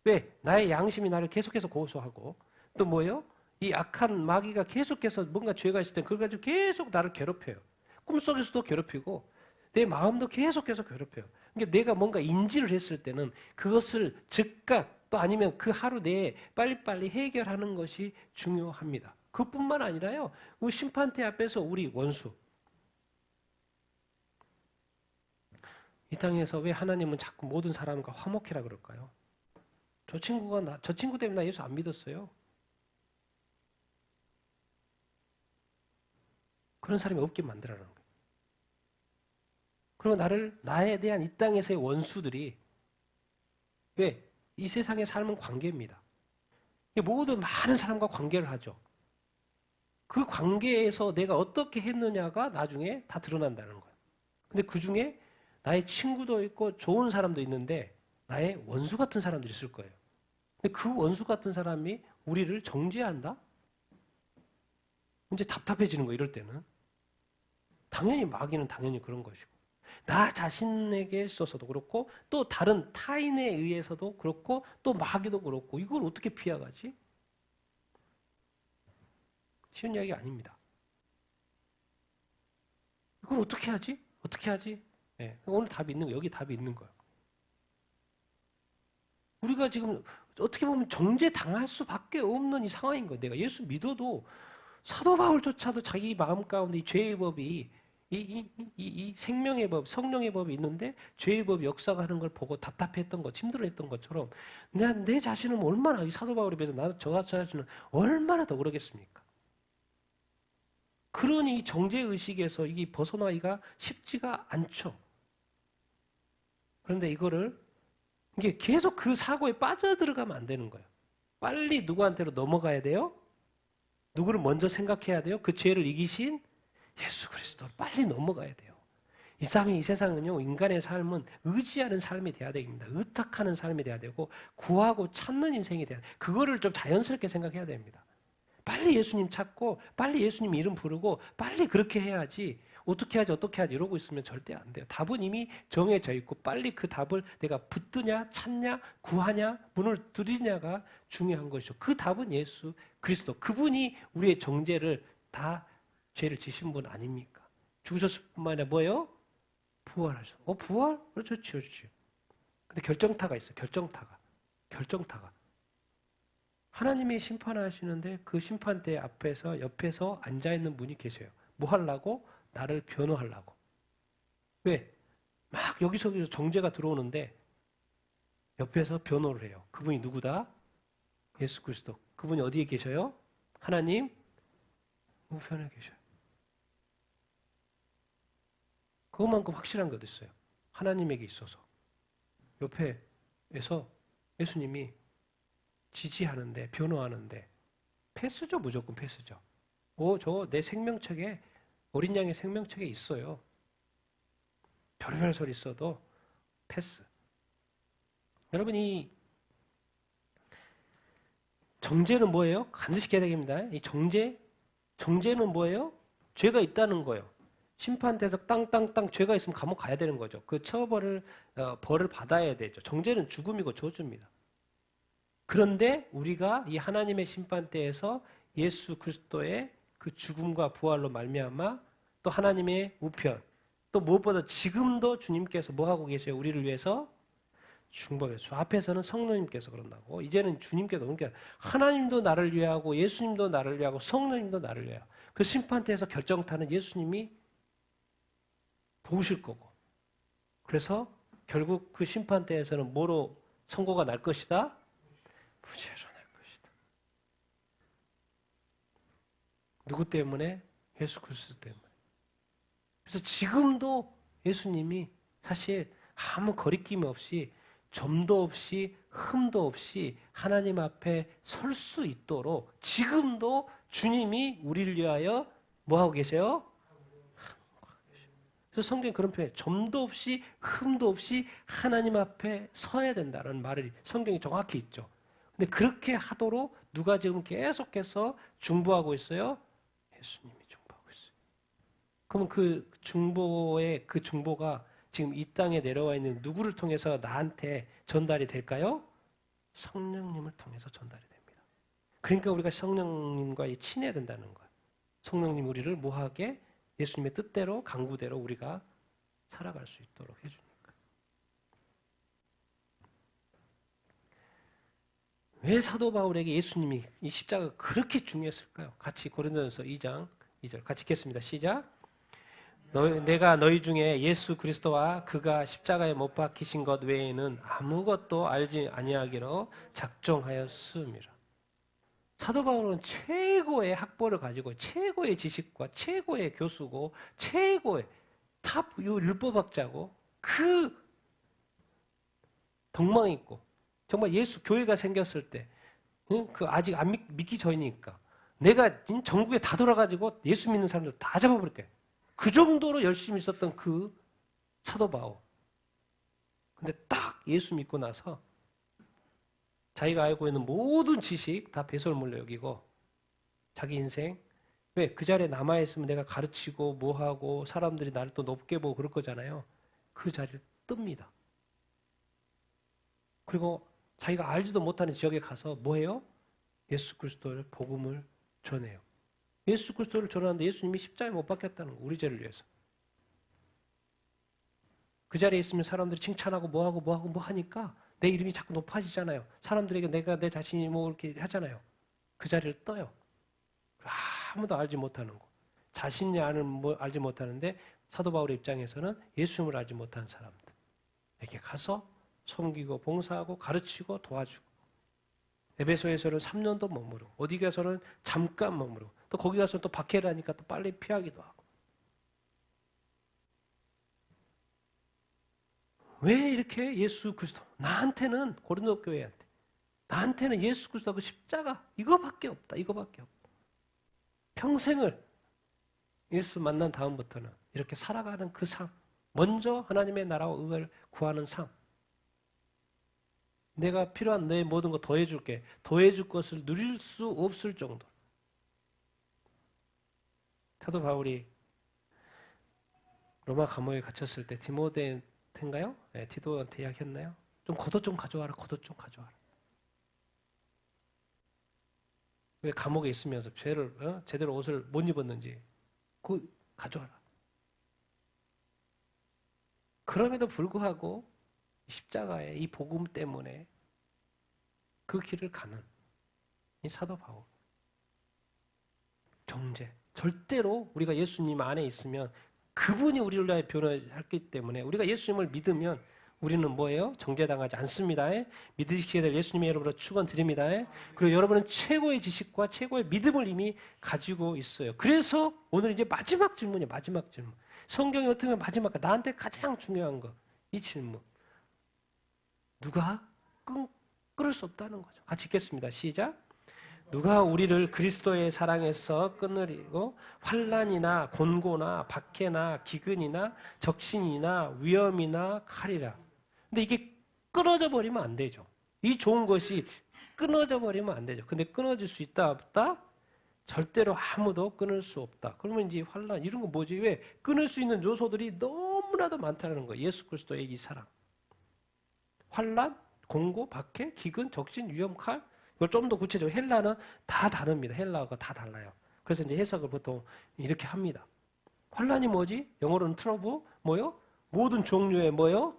왜? 나의 양심이 나를 계속해서 고소하고, 또 뭐예요? 이 악한 마귀가 계속해서 뭔가 죄가 있을 때 그걸 가지고 계속 나를 괴롭혀요. 꿈속에서도 괴롭히고 내 마음도 계속해서 괴롭혀요. 그러니까 내가 뭔가 인지를 했을 때는 그것을 즉각 또 아니면 그 하루 내에 빨리빨리 해결하는 것이 중요합니다. 그뿐만 아니라요, 우리 심판대 앞에서 우리 원수, 이 땅에서 왜 하나님은 자꾸 모든 사람과 화목해라 그럴까요? 저 친구 때문에 나 예수 안 믿었어요. 그런 사람이 없게 만들어라는 거예요. 그리고 나에 대한 이 땅에서의 원수들이, 왜? 이 세상의 삶은 관계입니다. 모든 많은 사람과 관계를 하죠. 그 관계에서 내가 어떻게 했느냐가 나중에 다 드러난다는 거예요. 근데 그 중에 나의 친구도 있고 좋은 사람도 있는데 나의 원수 같은 사람들이 있을 거예요. 근데 그 원수 같은 사람이 우리를 정죄한다? 이제 답답해지는 거예요, 이럴 때는. 당연히 마귀는 당연히 그런 것이고, 나 자신에게 있어서도 그렇고 또 다른 타인에 의해서도 그렇고 또 마귀도 그렇고, 이걸 어떻게 피해가지? 쉬운 이야기 아닙니다. 이걸 어떻게 하지? 어떻게 하지? 네, 오늘 답이 있는 거예요. 여기 답이 있는 거예요. 우리가 지금 어떻게 보면 정죄당할 수밖에 없는 이 상황인 거예요. 내가 예수 믿어도 사도 바울조차도 자기 마음 가운데 이 죄의 법이 이 생명의 법, 성령의 법이 있는데 죄의 법이 역사하는 걸 보고 답답했던 것, 힘들어했던 것처럼 내 자신은 얼마나, 이 사도 바울에 비해서 저 자신은 얼마나 더 그러겠습니까? 그러니 이 정죄의식에서 이게 벗어나기가 쉽지가 않죠. 그런데 이게 계속 그 사고에 빠져들어가면 안 되는 거예요. 빨리 누구한테로 넘어가야 돼요? 누구를 먼저 생각해야 돼요? 그 죄를 이기신 예수 그리스도 빨리 넘어가야 돼요. 이 세상은요, 인간의 삶은 의지하는 삶이 돼야 됩니다. 의탁하는 삶이 돼야 되고 구하고 찾는 인생이 돼야 돼요. 그거를 좀 자연스럽게 생각해야 됩니다. 빨리 예수님 찾고 빨리 예수님 이름 부르고 빨리 그렇게 해야지, 어떻게 하지 이러고 있으면 절대 안 돼요. 답은 이미 정해져 있고 빨리 그 답을 내가 붙드냐 찾냐 구하냐 문을 두드리냐가 중요한 것이죠. 그 답은 예수 그리스도, 그분이 우리의 정죄를 다 죄를 지신 분 아닙니까? 죽으셨을 뿐만 아니라 뭐예요? 부활하셨어. 부활? 그렇죠. 근데 결정타가 있어요. 결정타가. 하나님이 심판하시는데 그 심판대 앞에서 옆에서 앉아있는 분이 계세요. 뭐 하려고? 나를 변호하려고. 왜? 막 여기저기서 정죄가 들어오는데 옆에서 변호를 해요. 그분이 누구다? 예수 그리스도. 그분이 어디에 계셔요? 하나님 우편에 계셔요. 그것만큼 확실한 게 어디 있어요? 하나님에게 있어서 옆에서 예수님이 지지하는데, 변호하는데 패스죠. 무조건 패스죠. 저 내 생명책에, 어린 양의 생명책에 있어요. 별별 소리 있어도 패스. 여러분, 이 정죄는 뭐예요? 반드시 깨닫게 됩니다. 이 정죄는 뭐예요? 죄가 있다는 거예요. 심판대에서 땅 죄가 있으면 감옥 가야 되는 거죠. 그 처벌을 벌을 받아야 되죠. 정죄는 죽음이고 저주입니다. 그런데 우리가 이 하나님의 심판대에서 예수 그리스도의 그 죽음과 부활로 말미암아 또 하나님의 우편, 또 무엇보다 지금도 주님께서 뭐 하고 계세요? 우리를 위해서 중보해서. 앞에서는 성령님께서 그런다고, 이제는 주님께서, 그러니까 하나님도 나를 위하고 예수님도 나를 위하고 성령님도 나를 위하고, 그 심판대에서 결정타는 예수님이 도우실 거고, 그래서 결국 그 심판대에서는 뭐로 선고가 날 것이다? 무죄로 날 것이다. 누구 때문에? 예수 그리스도 때문에. 그래서 지금도 예수님이 사실 아무 거리낌 없이 점도 없이 흠도 없이 하나님 앞에 설 수 있도록 지금도 주님이 우리를 위하여 뭐하고 계세요? 그래서 성경에 그런 표현, 점도 없이 흠도 없이 하나님 앞에 서야 된다는 말이 성경에 정확히 있죠. 근데 그렇게 하도록 누가 지금 계속해서 중보하고 있어요? 예수님이 중보하고 있어요. 그러면 그 중보의 그 중보가 지금 이 땅에 내려와 있는 누구를 통해서 나한테 전달이 될까요? 성령님을 통해서 전달이 됩니다. 그러니까 우리가 성령님과 친해야 된다는 거예요. 성령님 우리를 뭐하게? 예수님의 뜻대로 강구대로 우리가 살아갈 수 있도록 해주니까. 왜 사도 바울에게 예수님이 이 십자가가 그렇게 중요했을까요? 같이 고린도전서 2장 2절 같이 읽겠습니다. 시작. 내가 너희 중에 예수 그리스도와 그가 십자가에 못 박히신 것 외에는 아무것도 알지 아니하기로 작정하였음이라. 사도 바울은 최고의 학벌을 가지고 최고의 지식과 최고의 교수고 최고의 탑 율법학자고 그 덕망이 있고 정말 예수 교회가 생겼을 때 그 아직 안 믿기 전이니까 내가 전국에 다 돌아가지고 예수 믿는 사람들 다 잡아버릴게. 그 정도로 열심히 있었던 그 사도 바울. 근데 딱 예수 믿고 나서 자기가 알고 있는 모든 지식 다 배설물로 여기고 자기 인생 왜 그 자리에 남아있으면 내가 가르치고 뭐하고 사람들이 나를 또 높게 보고 그럴 거잖아요. 그 자리를 뜹니다. 그리고 자기가 알지도 못하는 지역에 가서 뭐해요? 예수 그리스도의 복음을 전해요. 예수 그리스도를 전하는데 예수님이 십자가에 못 박혔다는 거, 우리 죄를 위해서. 그 자리에 있으면 사람들이 칭찬하고 뭐 하니까 내 이름이 자꾸 높아지잖아요. 사람들에게 내가 내 자신이 뭐 이렇게 하잖아요. 그 자리를 떠요. 아무도 알지 못하는 거. 자신이 알지 못하는데 사도 바울의 입장에서는 예수님을 알지 못한 사람들에게 가서 섬기고 봉사하고 가르치고 도와주고. 에베소에서는 3년도 머무르고 어디 가서는 잠깐 머무르고 또 거기 가서 또 박해라니까 또 빨리 피하기도 하고. 왜 이렇게 예수 그리스도 나한테는 고린도 교회한테 나한테는 예수 그리스도 그 십자가 이거밖에 없다. 평생을 예수 만난 다음부터는 이렇게 살아가는 그 삶, 먼저 하나님의 나라와 의를 구하는 삶. 내가 필요한 내 모든 거 더해줄게. 더해줄 것을 누릴 수 없을 정도. 사도 바울이 로마 감옥에 갇혔을 때 디모데인가요? 네, 디도한테 이야기했나요? 좀 겉옷 좀 가져와라. 왜 감옥에 있으면서 제대로 옷을 못 입었는지 그거 가져와라. 그럼에도 불구하고 십자가의 이 복음 때문에 그 길을 가는 이 사도 바울. 정죄. 절대로 우리가 예수님 안에 있으면 그분이 우리를 위하여 변화했기 때문에 우리가 예수님을 믿으면 우리는 뭐예요? 정죄당하지 않습니다. 믿으시게 될 예수님의 이름으로 축원드립니다. 그리고 여러분은 최고의 지식과 최고의 믿음을 이미 가지고 있어요. 그래서 오늘 이제 마지막 질문이에요. 마지막 질문. 성경이 어떻게 보면 마지막, 나한테 가장 중요한 거. 이 질문. 누가 끊을 수 없다는 거죠. 같이 읽겠습니다. 시작. 누가 우리를 그리스도의 사랑에서 끊으리고 환난이나 곤고나 박해나 기근이나 적신이나 위험이나 칼이라. 근데 이게 끊어져 버리면 안 되죠. 이 좋은 것이 끊어져 버리면 안 되죠. 근데 끊어질 수 있다 없다? 절대로 아무도 끊을 수 없다. 그러면 이제 환난 이런 거 뭐지? 왜? 끊을 수 있는 요소들이 너무나도 많다는 거예요. 예수 그리스도의 이 사랑. 환난, 공고, 박해, 기근, 적신, 위험, 칼. 이걸 좀 더 구체적으로 헬라는 다 다릅니다. 헬라어가 다 달라요. 그래서 이제 해석을 보통 이렇게 합니다. 환난이 뭐지? 영어로는 트러블, 뭐요? 모든 종류의 뭐요?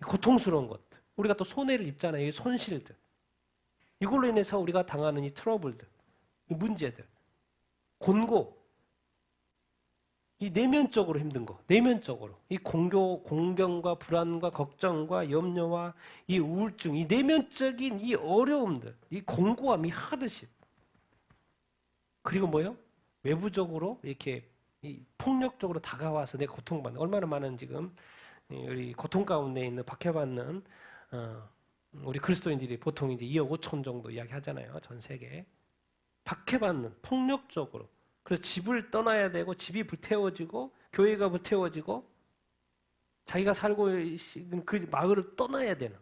고통스러운 것들. 우리가 또 손해를 입잖아요. 이 손실들. 이걸로 인해서 우리가 당하는 이 트러블들, 이 문제들. 곤고. 이 내면적으로 힘든 거, 내면적으로. 이 공경과 불안과 걱정과 염려와 이 우울증, 이 내면적인 이 어려움들, 이 공고함, 이 하드십. 그리고 뭐요? 외부적으로 이렇게 이 폭력적으로 다가와서 내 고통받는, 얼마나 많은 지금 우리 고통 가운데 있는 박해받는 우리 그리스도인들이 보통 이제 2억 5천 정도 이야기하잖아요. 전 세계에. 박해받는, 폭력적으로. 그래서 집을 떠나야 되고, 집이 불태워지고, 교회가 불태워지고, 자기가 살고 있는 그 마을을 떠나야 되는.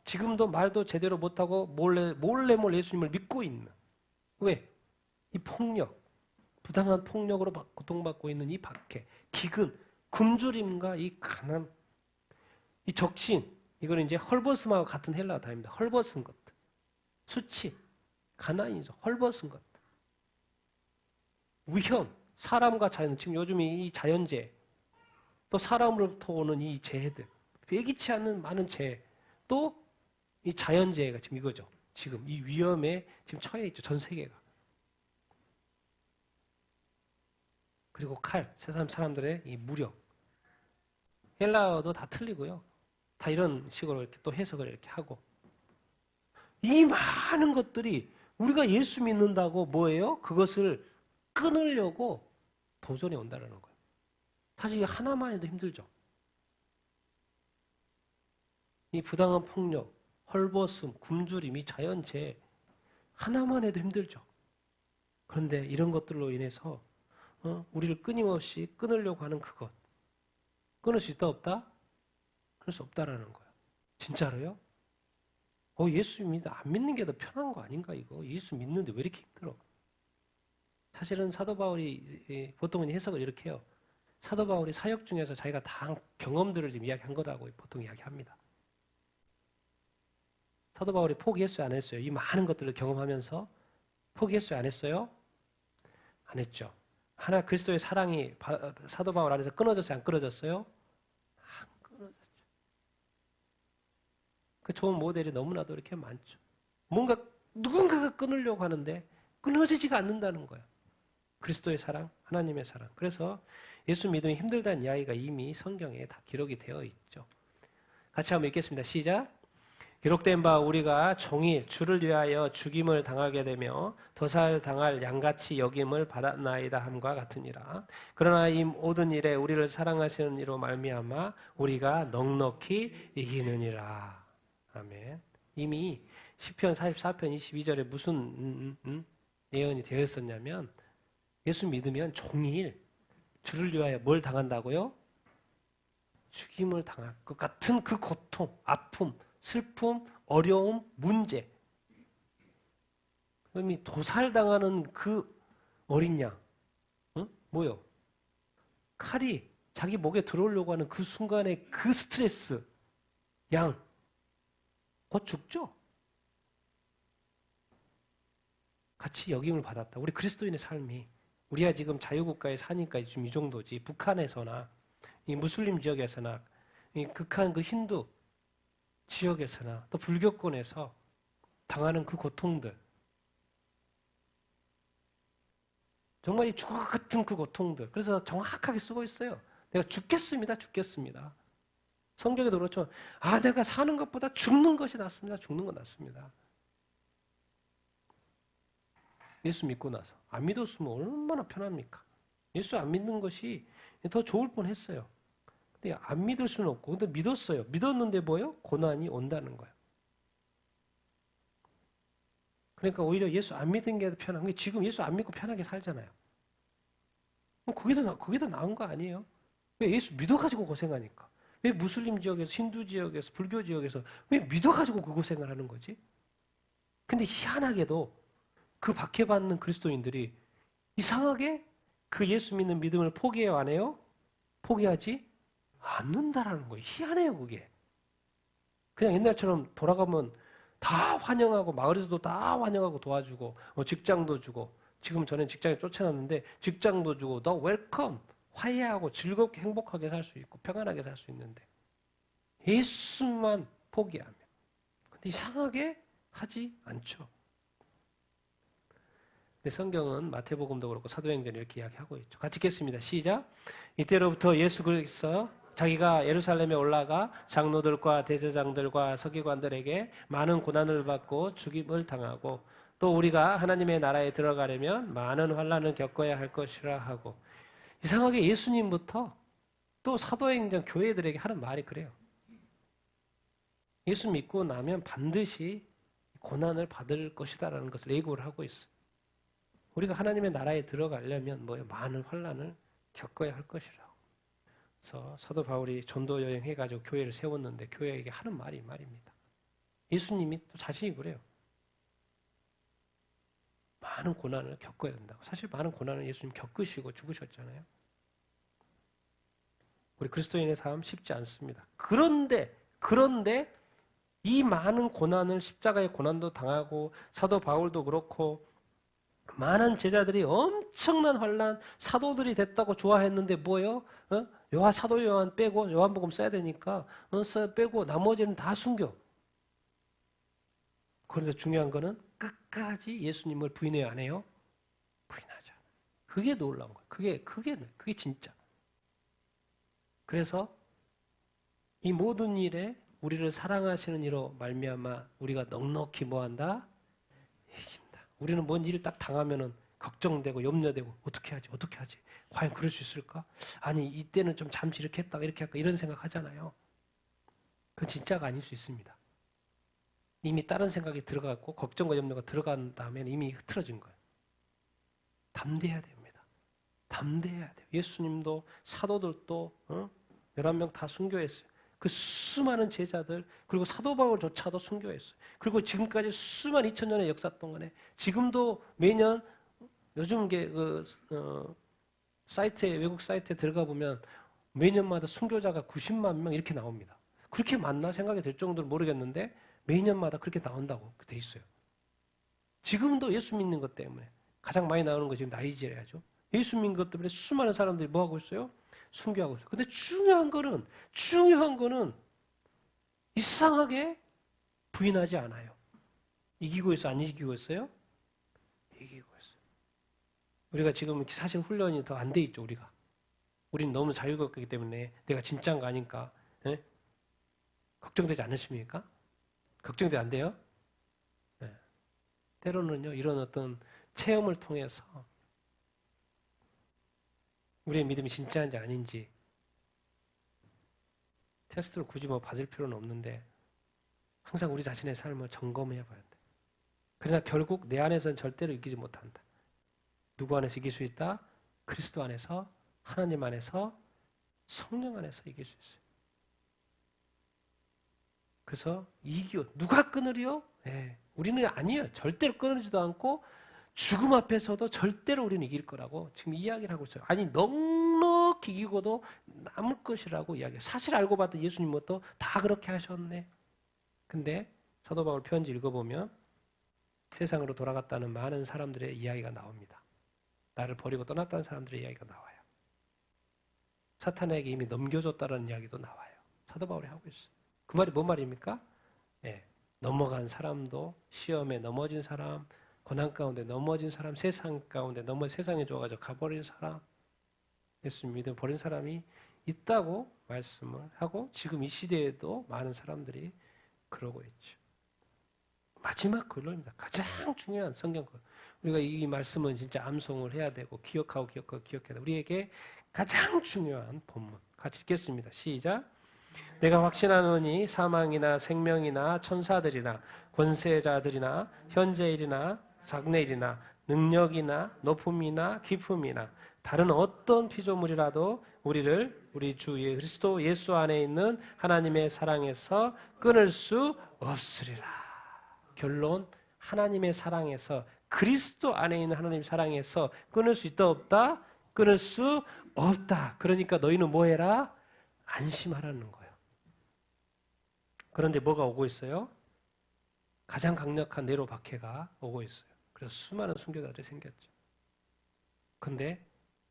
지금도 말도 제대로 못하고 몰래 예수님을 믿고 있는. 왜? 이 폭력, 부당한 폭력으로 고통받고 있는 이 박해, 기근, 굶주림과 이 가난, 이 적신, 이거는 이제 헐벗음하고 같은 헬라어 단어입니다. 헐벗은 것들. 수치, 가난이죠. 헐벗은 것들. 위험, 사람과 자연, 지금 요즘 이 자연재해, 또 사람으로부터 오는 이 재해들, 예기치 않는 많은 재해, 또 이 자연재해가 지금 이거죠. 지금 이 위험에 지금 처해 있죠. 전 세계가. 그리고 칼, 세상 사람들의 이 무력. 헬라어도 다 틀리고요. 다 이런 식으로 이렇게 또 해석을 이렇게 하고. 이 많은 것들이 우리가 예수 믿는다고 뭐예요? 그것을 끊으려고 도전해 온다는 거예요. 사실 이 하나만 해도 힘들죠. 이 부당한 폭력, 헐벗음, 굶주림, 이 자연재해 하나만 해도 힘들죠. 그런데 이런 것들로 인해서 우리를 끊임없이 끊으려고 하는 그것. 끊을 수 있다 없다? 끊을 수 없다라는 거예요. 진짜로요? 예수 안 믿는 게 더 편한 거 아닌가 이거? 예수 믿는데 왜 이렇게 힘들어? 사실은 사도 바울이 보통은 해석을 이렇게 해요. 사도 바울이 사역 중에서 자기가 다 한 경험들을 지금 이야기한 거라고 보통 이야기합니다. 사도 바울이 포기했어요, 안 했어요? 이 많은 것들을 경험하면서 포기했어요, 안 했어요? 안 했죠. 하나 그리스도의 사랑이 사도 바울 안에서 끊어졌어요, 안 끊어졌어요? 안 끊어졌죠. 그 좋은 모델이 너무나도 이렇게 많죠. 뭔가 누군가가 끊으려고 하는데 끊어지지가 않는다는 거예요. 그리스도의 사랑, 하나님의 사랑. 그래서 예수 믿음이 힘들다는 이야기가 이미 성경에 다 기록이 되어 있죠. 같이 한번 읽겠습니다. 시작. 기록된 바 우리가 종일 주를 위하여 죽임을 당하게 되며 도살당할 양같이 여김을 받았나이다 함과 같으니라. 그러나 이 모든 일에 우리를 사랑하시는 이로 말미암아 우리가 넉넉히 이기느니라. 아멘. 이미 시편 44편 22절에 무슨 예언이 되어 있었냐면 예수 믿으면 종일 주를 위하여 뭘 당한다고요? 죽임을 당할 것 같은 그 고통, 아픔, 슬픔, 어려움, 문제. 그럼 도살당하는 그 어린 양, 뭐요? 칼이 자기 목에 들어오려고 하는 그 순간의 그 스트레스, 양, 곧 죽죠? 같이 역임을 받았다. 우리 그리스도인의 삶이, 우리가 지금 자유국가에 사니까 지금 이 정도지. 북한에서나, 이 무슬림 지역에서나, 이 극한 그 힌두 지역에서나, 또 불교권에서 당하는 그 고통들, 정말 이 죽을 것 같은 그 고통들. 그래서 정확하게 쓰고 있어요. 내가 죽겠습니다. 성경에도 그렇죠. 내가 사는 것보다 죽는 것이 낫습니다. 죽는 건 낫습니다. 예수 믿고 나서. 안 믿었으면 얼마나 편합니까? 예수 안 믿는 것이 더 좋을 뻔했어요. 근데 안 믿을 수는 없고, 근데 믿었어요. 믿었는데 뭐예요? 고난이 온다는 거예요. 그러니까 오히려 예수 안 믿은 게 편한 게, 지금 예수 안 믿고 편하게 살잖아요. 그게 더 나은 거 아니에요? 왜 예수 믿어가지고 고생하니까? 왜 무슬림 지역에서, 힌두 지역에서, 불교 지역에서 왜 믿어가지고 그 고생을 하는 거지? 근데 희한하게도 그 박해받는 그리스도인들이 이상하게 그 예수 믿는 믿음을 포기해요, 안 해요? 포기하지 않는다라는 거예요. 희한해요, 그게. 그냥 옛날처럼 돌아가면 다 환영하고, 마을에서도 다 환영하고 도와주고, 직장도 주고, 지금 저는 직장에 쫓아놨는데 직장도 주고, 너 웰컴, 화해하고 즐겁게 행복하게 살 수 있고 평안하게 살 수 있는데 예수만 포기하면, 근데 이상하게 하지 않죠. 근데 성경은 마태복음도 그렇고 사도행전이 이렇게 이야기하고 있죠. 같이 읽겠습니다. 시작. 이때로부터 예수께서 자기가 예루살렘에 올라가 장로들과 대제장들과 서기관들에게 많은 고난을 받고 죽임을 당하고 또 우리가 하나님의 나라에 들어가려면 많은 환난을 겪어야 할 것이라 하고 이상하게 예수님부터 또 사도행전 교회들에게 하는 말이 그래요. 예수 믿고 나면 반드시 고난을 받을 것이다라는 것을 예고를 하고 있어요. 우리가 하나님의 나라에 들어가려면 많은 환난을 겪어야 할 것이라고. 그래서 사도 바울이 전도 여행해가지고 교회를 세웠는데 교회에게 하는 말이 이 말입니다. 예수님이 또 자신이 그래요. 많은 고난을 겪어야 된다고. 사실 많은 고난을 예수님 겪으시고 죽으셨잖아요. 우리 그리스도인의 삶 쉽지 않습니다. 그런데 이 많은 고난을 십자가의 고난도 당하고 사도 바울도 그렇고 많은 제자들이 엄청난 환난 사도들이 됐다고 좋아했는데 뭐예요? 사도 요한 빼고 요한복음 써야 되니까 빼고 나머지는 다 숨겨. 그런데 중요한 거는 끝까지 예수님을 부인해요, 안 해요? 부인하지 않아요. 그게 놀라운 거예요. 그게 진짜. 그래서 이 모든 일에 우리를 사랑하시는 이로 말미암아 우리가 넉넉히 뭐한다? 이긴다. 우리는 뭔 일을 딱 당하면은 걱정되고 염려되고 어떻게 하지? 과연 그럴 수 있을까? 아니 이때는 좀 잠시 이렇게 했다가 이렇게 할까 이런 생각하잖아요. 그건 진짜가 아닐 수 있습니다. 이미 다른 생각이 들어갔고 걱정과 염려가 들어간 다음에는 이미 흐트러진 거예요. 담대해야 됩니다. 담대해야 돼요. 예수님도 사도들도 11명 다 순교했어요. 그 수많은 제자들 그리고 사도 바울조차도 순교했어요. 그리고 지금까지 수만 2000년의 역사 동안에 지금도 매년 요즘 사이트에 외국 사이트에 들어가 보면 매년마다 순교자가 90만 명 이렇게 나옵니다. 그렇게 많나 생각이 들 정도로 모르겠는데 매년마다 그렇게 나온다고 돼 있어요. 지금도 예수 믿는 것 때문에 가장 많이 나오는 거 지금 나이지리아죠. 예수 믿는 것 때문에 수많은 사람들이 뭐 하고 있어요? 순교하고 있어요. 근데 중요한 거는 이상하게 부인하지 않아요. 이기고 있어, 안 이기고 있어요? 이기고 있어요. 우리가 지금 사실 훈련이 더 안 돼 있죠, 우리가. 우리는 너무 자유롭기 때문에 내가 진짜인가 아닌가, 걱정되지 않으십니까? 걱정이 안 돼요? 네. 때로는요, 이런 어떤 체험을 통해서 우리의 믿음이 진짜인지 아닌지 테스트를 굳이 받을 필요는 없는데 항상 우리 자신의 삶을 점검해 봐야 돼. 그러나 결국 내 안에서는 절대로 이기지 못한다. 누구 안에서 이길 수 있다? 그리스도 안에서, 하나님 안에서, 성령 안에서 이길 수 있어요. 그래서 누가 끊으리요? 우리는 아니에요. 절대로 끊으지도 않고 죽음 앞에서도 절대로 우리는 이길 거라고 지금 이야기를 하고 있어요. 아니 넉넉히 이기고도 남을 것이라고 이야기해요. 사실 알고 봤더니 예수님도 다 그렇게 하셨네. 근데 사도 바울 편지 읽어보면 세상으로 돌아갔다는 많은 사람들의 이야기가 나옵니다. 나를 버리고 떠났다는 사람들의 이야기가 나와요. 사탄에게 이미 넘겨줬다는 이야기도 나와요. 사도 바울이 하고 있어요. 그 말이 뭔 말입니까? 넘어간 사람도 시험에 넘어진 사람, 고난 가운데 넘어진 사람, 세상 가운데 세상에 좋아가지고 가버린 사람, 예수 믿음 버린 사람이 있다고 말씀을 하고 지금 이 시대에도 많은 사람들이 그러고 있죠. 마지막 근로입니다. 가장 중요한 성경 근. 우리가 이 말씀은 진짜 암송을 해야 되고 기억해야 돼. 우리에게 가장 중요한 본문. 같이 읽겠습니다. 시작. 내가 확신하노니 사망이나 생명이나 천사들이나 권세자들이나 현재일이나 장래일이나 능력이나 높음이나 깊음이나 다른 어떤 피조물이라도 우리를 우리 주 그리스도 예수 안에 있는 하나님의 사랑에서 끊을 수 없으리라. 결론, 하나님의 사랑에서 그리스도 안에 있는 하나님의 사랑에서 끊을 수 있다 없다? 끊을 수 없다. 그러니까 너희는 뭐 해라? 안심하라는 거예요. 그런데 뭐가 오고 있어요? 가장 강력한 네로 박해가 오고 있어요. 그래서 수많은 순교자들이 생겼죠. 근데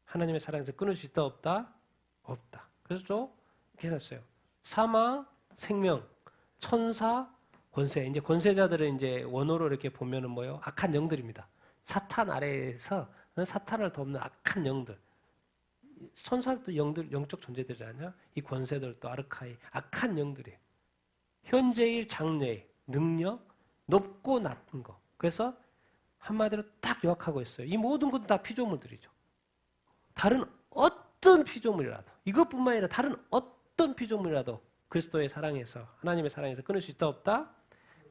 하나님의 사랑에서 끊을 수 있다 없다? 없다. 그래서 좀 이렇게 해놨어요. 사망, 생명, 천사, 권세. 이제 권세자들은 이제 원어로 이렇게 보면은 뭐요? 악한 영들입니다. 사탄 아래에서 사탄을 돕는 악한 영들. 천사도 영적 존재들이잖아요. 이 권세들도 아르카이, 악한 영들이에요. 현재일, 장래일, 능력, 높고 낮은 거. 그래서 한마디로 딱 요약하고 있어요. 이 모든 것은 다 피조물들이죠. 다른 어떤 피조물이라도, 이것뿐만 아니라 다른 어떤 피조물이라도 그리스도의 사랑에서, 하나님의 사랑에서 끊을 수 있다 없다?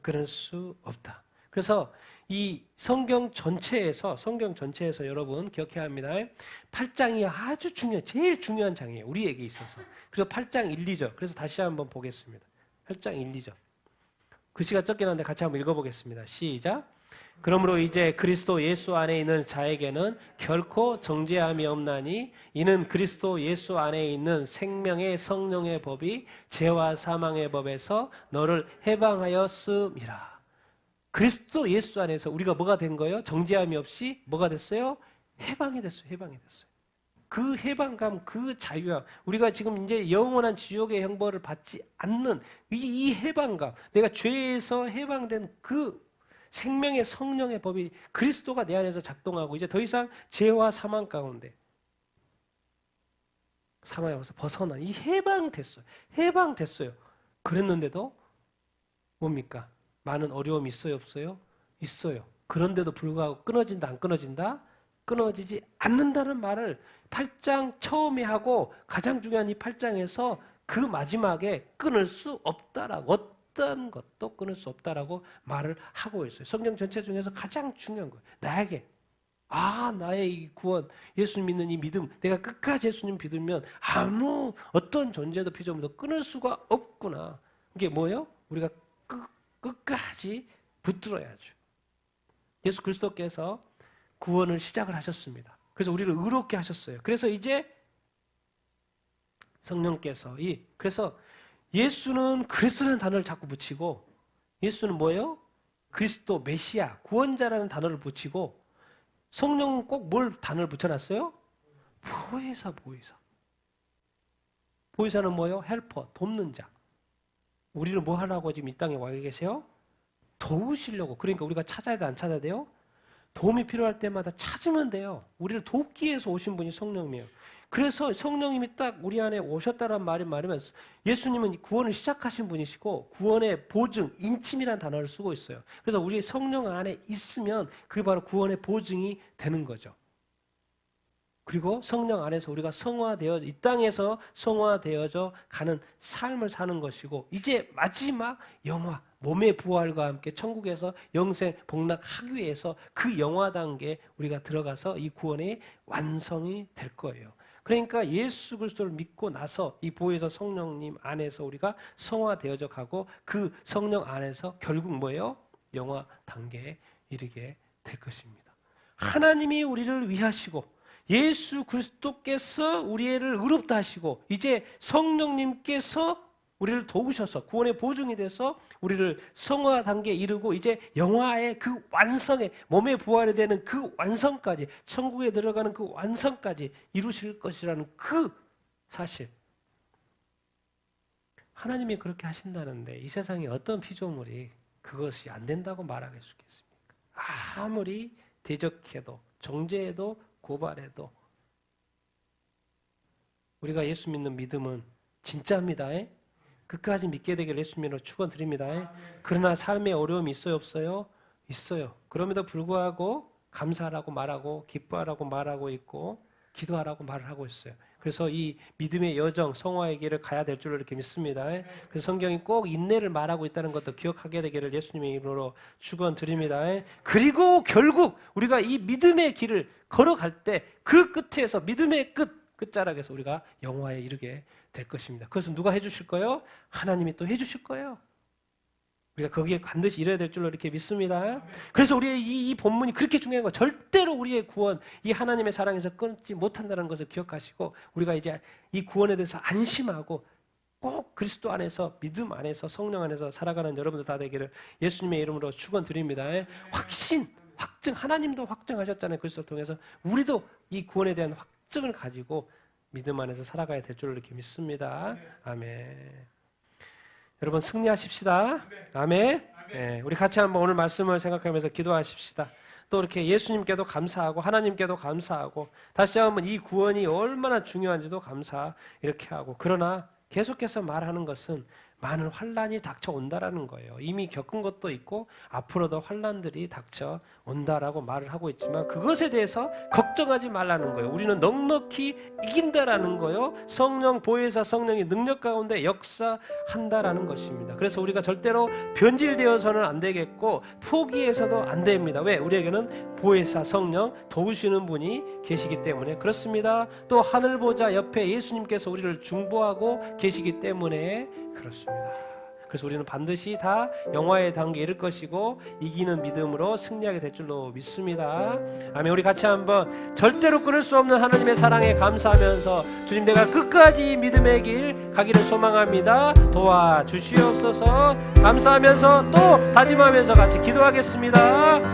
끊을 수 없다. 그래서 이 성경 전체에서 여러분 기억해야 합니다. 8장이 아주 제일 중요한 장이에요. 우리에게 있어서. 그래서 8장 1, 2절. 그래서 다시 한번 보겠습니다. 8장 1, 2절. 글씨가 적긴 한데 같이 한번 읽어보겠습니다. 시작. 그러므로 이제 그리스도 예수 안에 있는 자에게는 결코 정죄함이 없나니 이는 그리스도 예수 안에 있는 생명의 성령의 법이 죄와 사망의 법에서 너를 해방하였음이라. 그리스도 예수 안에서 우리가 뭐가 된 거예요? 정죄함이 없이 뭐가 됐어요? 해방이 됐어요. 그 해방감, 그 자유함, 우리가 지금 이제 영원한 지옥의 형벌을 받지 않는 이 해방감, 내가 죄에서 해방된 그 생명의 성령의 법이 그리스도가 내 안에서 작동하고 이제 더 이상 죄와 사망 가운데 사망에서 벗어난 이 해방됐어요. 그랬는데도 뭡니까? 많은 어려움이 있어요, 없어요? 있어요. 그런데도 불구하고 끊어진다, 안 끊어진다? 끊어지지 않는다는 말을 8장 처음에 하고 가장 중요한 이 8장에서 그 마지막에 끊을 수 없다라고, 어떤 것도 끊을 수 없다라고 말을 하고 있어요. 성경 전체 중에서 가장 중요한 거예요. 나에게 나의 이 구원, 예수 믿는 이 믿음, 내가 끝까지 예수님 믿으면 아무 어떤 존재도 피조물도 끊을 수가 없구나. 이게 뭐예요? 우리가 끝까지 붙들어야죠. 예수 그리스도께서 구원을 시작을 하셨습니다. 그래서 우리를 의롭게 하셨어요. 그래서 이제 성령께서 그래서 예수는 그리스도라는 단어를 자꾸 붙이고, 예수는 뭐예요? 그리스도, 메시아, 구원자라는 단어를 붙이고, 성령은 꼭 뭘 단어를 붙여놨어요? 보혜사. 보혜사는 뭐예요? 헬퍼, 돕는 자. 우리를 뭐 하라고 지금 이 땅에 와 계세요? 도우시려고. 그러니까 우리가 찾아야 돼, 안 찾아야 돼요? 도움이 필요할 때마다 찾으면 돼요. 우리를 돕기 위해서 오신 분이 성령이에요. 그래서 성령님이 딱 우리 안에 오셨다는 말이 말이면 예수님은 구원을 시작하신 분이시고 구원의 보증, 인침이라는 단어를 쓰고 있어요. 그래서 우리 성령 안에 있으면 그게 바로 구원의 보증이 되는 거죠. 그리고 성령 안에서 우리가 이 땅에서 성화되어져 가는 삶을 사는 것이고, 이제 마지막 영화, 몸의 부활과 함께 천국에서 영생 복락하기 위해서 그 영화 단계에 우리가 들어가서 이 구원의 완성이 될 거예요. 그러니까 예수 그리스도를 믿고 나서 이 보혜사 성령님 안에서 우리가 성화되어져 가고, 그 성령 안에서 결국 뭐예요? 영화 단계에 이르게 될 것입니다. 하나님이 우리를 위하시고 예수 그리스도께서 우리를 의롭다 하시고, 이제 성령님께서 우리를 도우셔서 구원의 보증이 돼서 우리를 성화 단계에 이르고, 이제 영화의 그 완성에, 몸의 부활이 되는 그 완성까지, 천국에 들어가는 그 완성까지 이루실 것이라는 그 사실, 하나님이 그렇게 하신다는데 이 세상에 어떤 피조물이 그것이 안 된다고 말하게 수겠습니까? 아무리 대적해도 정죄해도 고발해도 우리가 예수 믿는 믿음은 진짜입니다. 끝까지 믿게 되기를 예수님으로 축원드립니다. 그러나 삶에 어려움이 있어요, 없어요? 있어요. 그럼에도 불구하고 감사하라고 말하고 기뻐하라고 말하고 있고 기도하라고 말을 하고 있어요. 그래서 이 믿음의 여정, 성화의 길을 가야 될 줄로 이렇게 믿습니다. 그래서 성경이 꼭 인내를 말하고 있다는 것도 기억하게 되기를 예수님의 이름으로 축원드립니다. 그리고 결국 우리가 이 믿음의 길을 걸어갈 때 그 끝에서, 믿음의 끝자락에서 우리가 영화에 이르게 될 것입니다. 그것은 누가 해주실 거예요? 하나님이 또 해주실 거예요. 우리가 거기에 반드시 이뤄야 될 줄로 이렇게 믿습니다. 그래서 우리의 이 본문이 그렇게 중요한 거예요. 절대로 우리의 구원, 이 하나님의 사랑에서 끊지 못한다는 것을 기억하시고, 우리가 이제 이 구원에 대해서 안심하고 꼭 그리스도 안에서, 믿음 안에서, 성령 안에서 살아가는 여러분들 다 되기를 예수님의 이름으로 축원드립니다. 확증, 하나님도 확증하셨잖아요. 그리스도 통해서 우리도 이 구원에 대한 확증을 가지고 믿음 안에서 살아가야 될 줄로 이렇게 믿습니다. 아멘. 여러분 승리하십시다. 아멘. 네, 우리 같이 한번 오늘 말씀을 생각하면서 기도하십시다. 또 이렇게 예수님께도 감사하고 하나님께도 감사하고 다시 한번 이 구원이 얼마나 중요한지도 이렇게 하고, 그러나 계속해서 말하는 것은 많은 환란이 닥쳐온다라는 거예요. 이미 겪은 것도 있고 앞으로도 환란들이 닥쳐온다라고 말을 하고 있지만 그것에 대해서 걱정하지 말라는 거예요. 우리는 넉넉히 이긴다라는 거예요. 성령 보혜사 성령이 능력 가운데 역사한다라는 것입니다. 그래서 우리가 절대로 변질되어서는 안 되겠고 포기해서도 안 됩니다. 왜? 우리에게는 보혜사 성령 도우시는 분이 계시기 때문에 그렇습니다. 또 하늘 보좌 옆에 예수님께서 우리를 중보하고 계시기 때문에 그렇습니다. 그래서 우리는 반드시 다 영화의 단계에 이를 것이고 이기는 믿음으로 승리하게 될 줄로 믿습니다. 아멘. 우리 같이 한번 절대로 끊을 수 없는 하나님의 사랑에 감사하면서 주님 내가 끝까지 이 믿음의 길 가기를 소망합니다. 도와주시옵소서. 감사하면서 또 다짐하면서 같이 기도하겠습니다.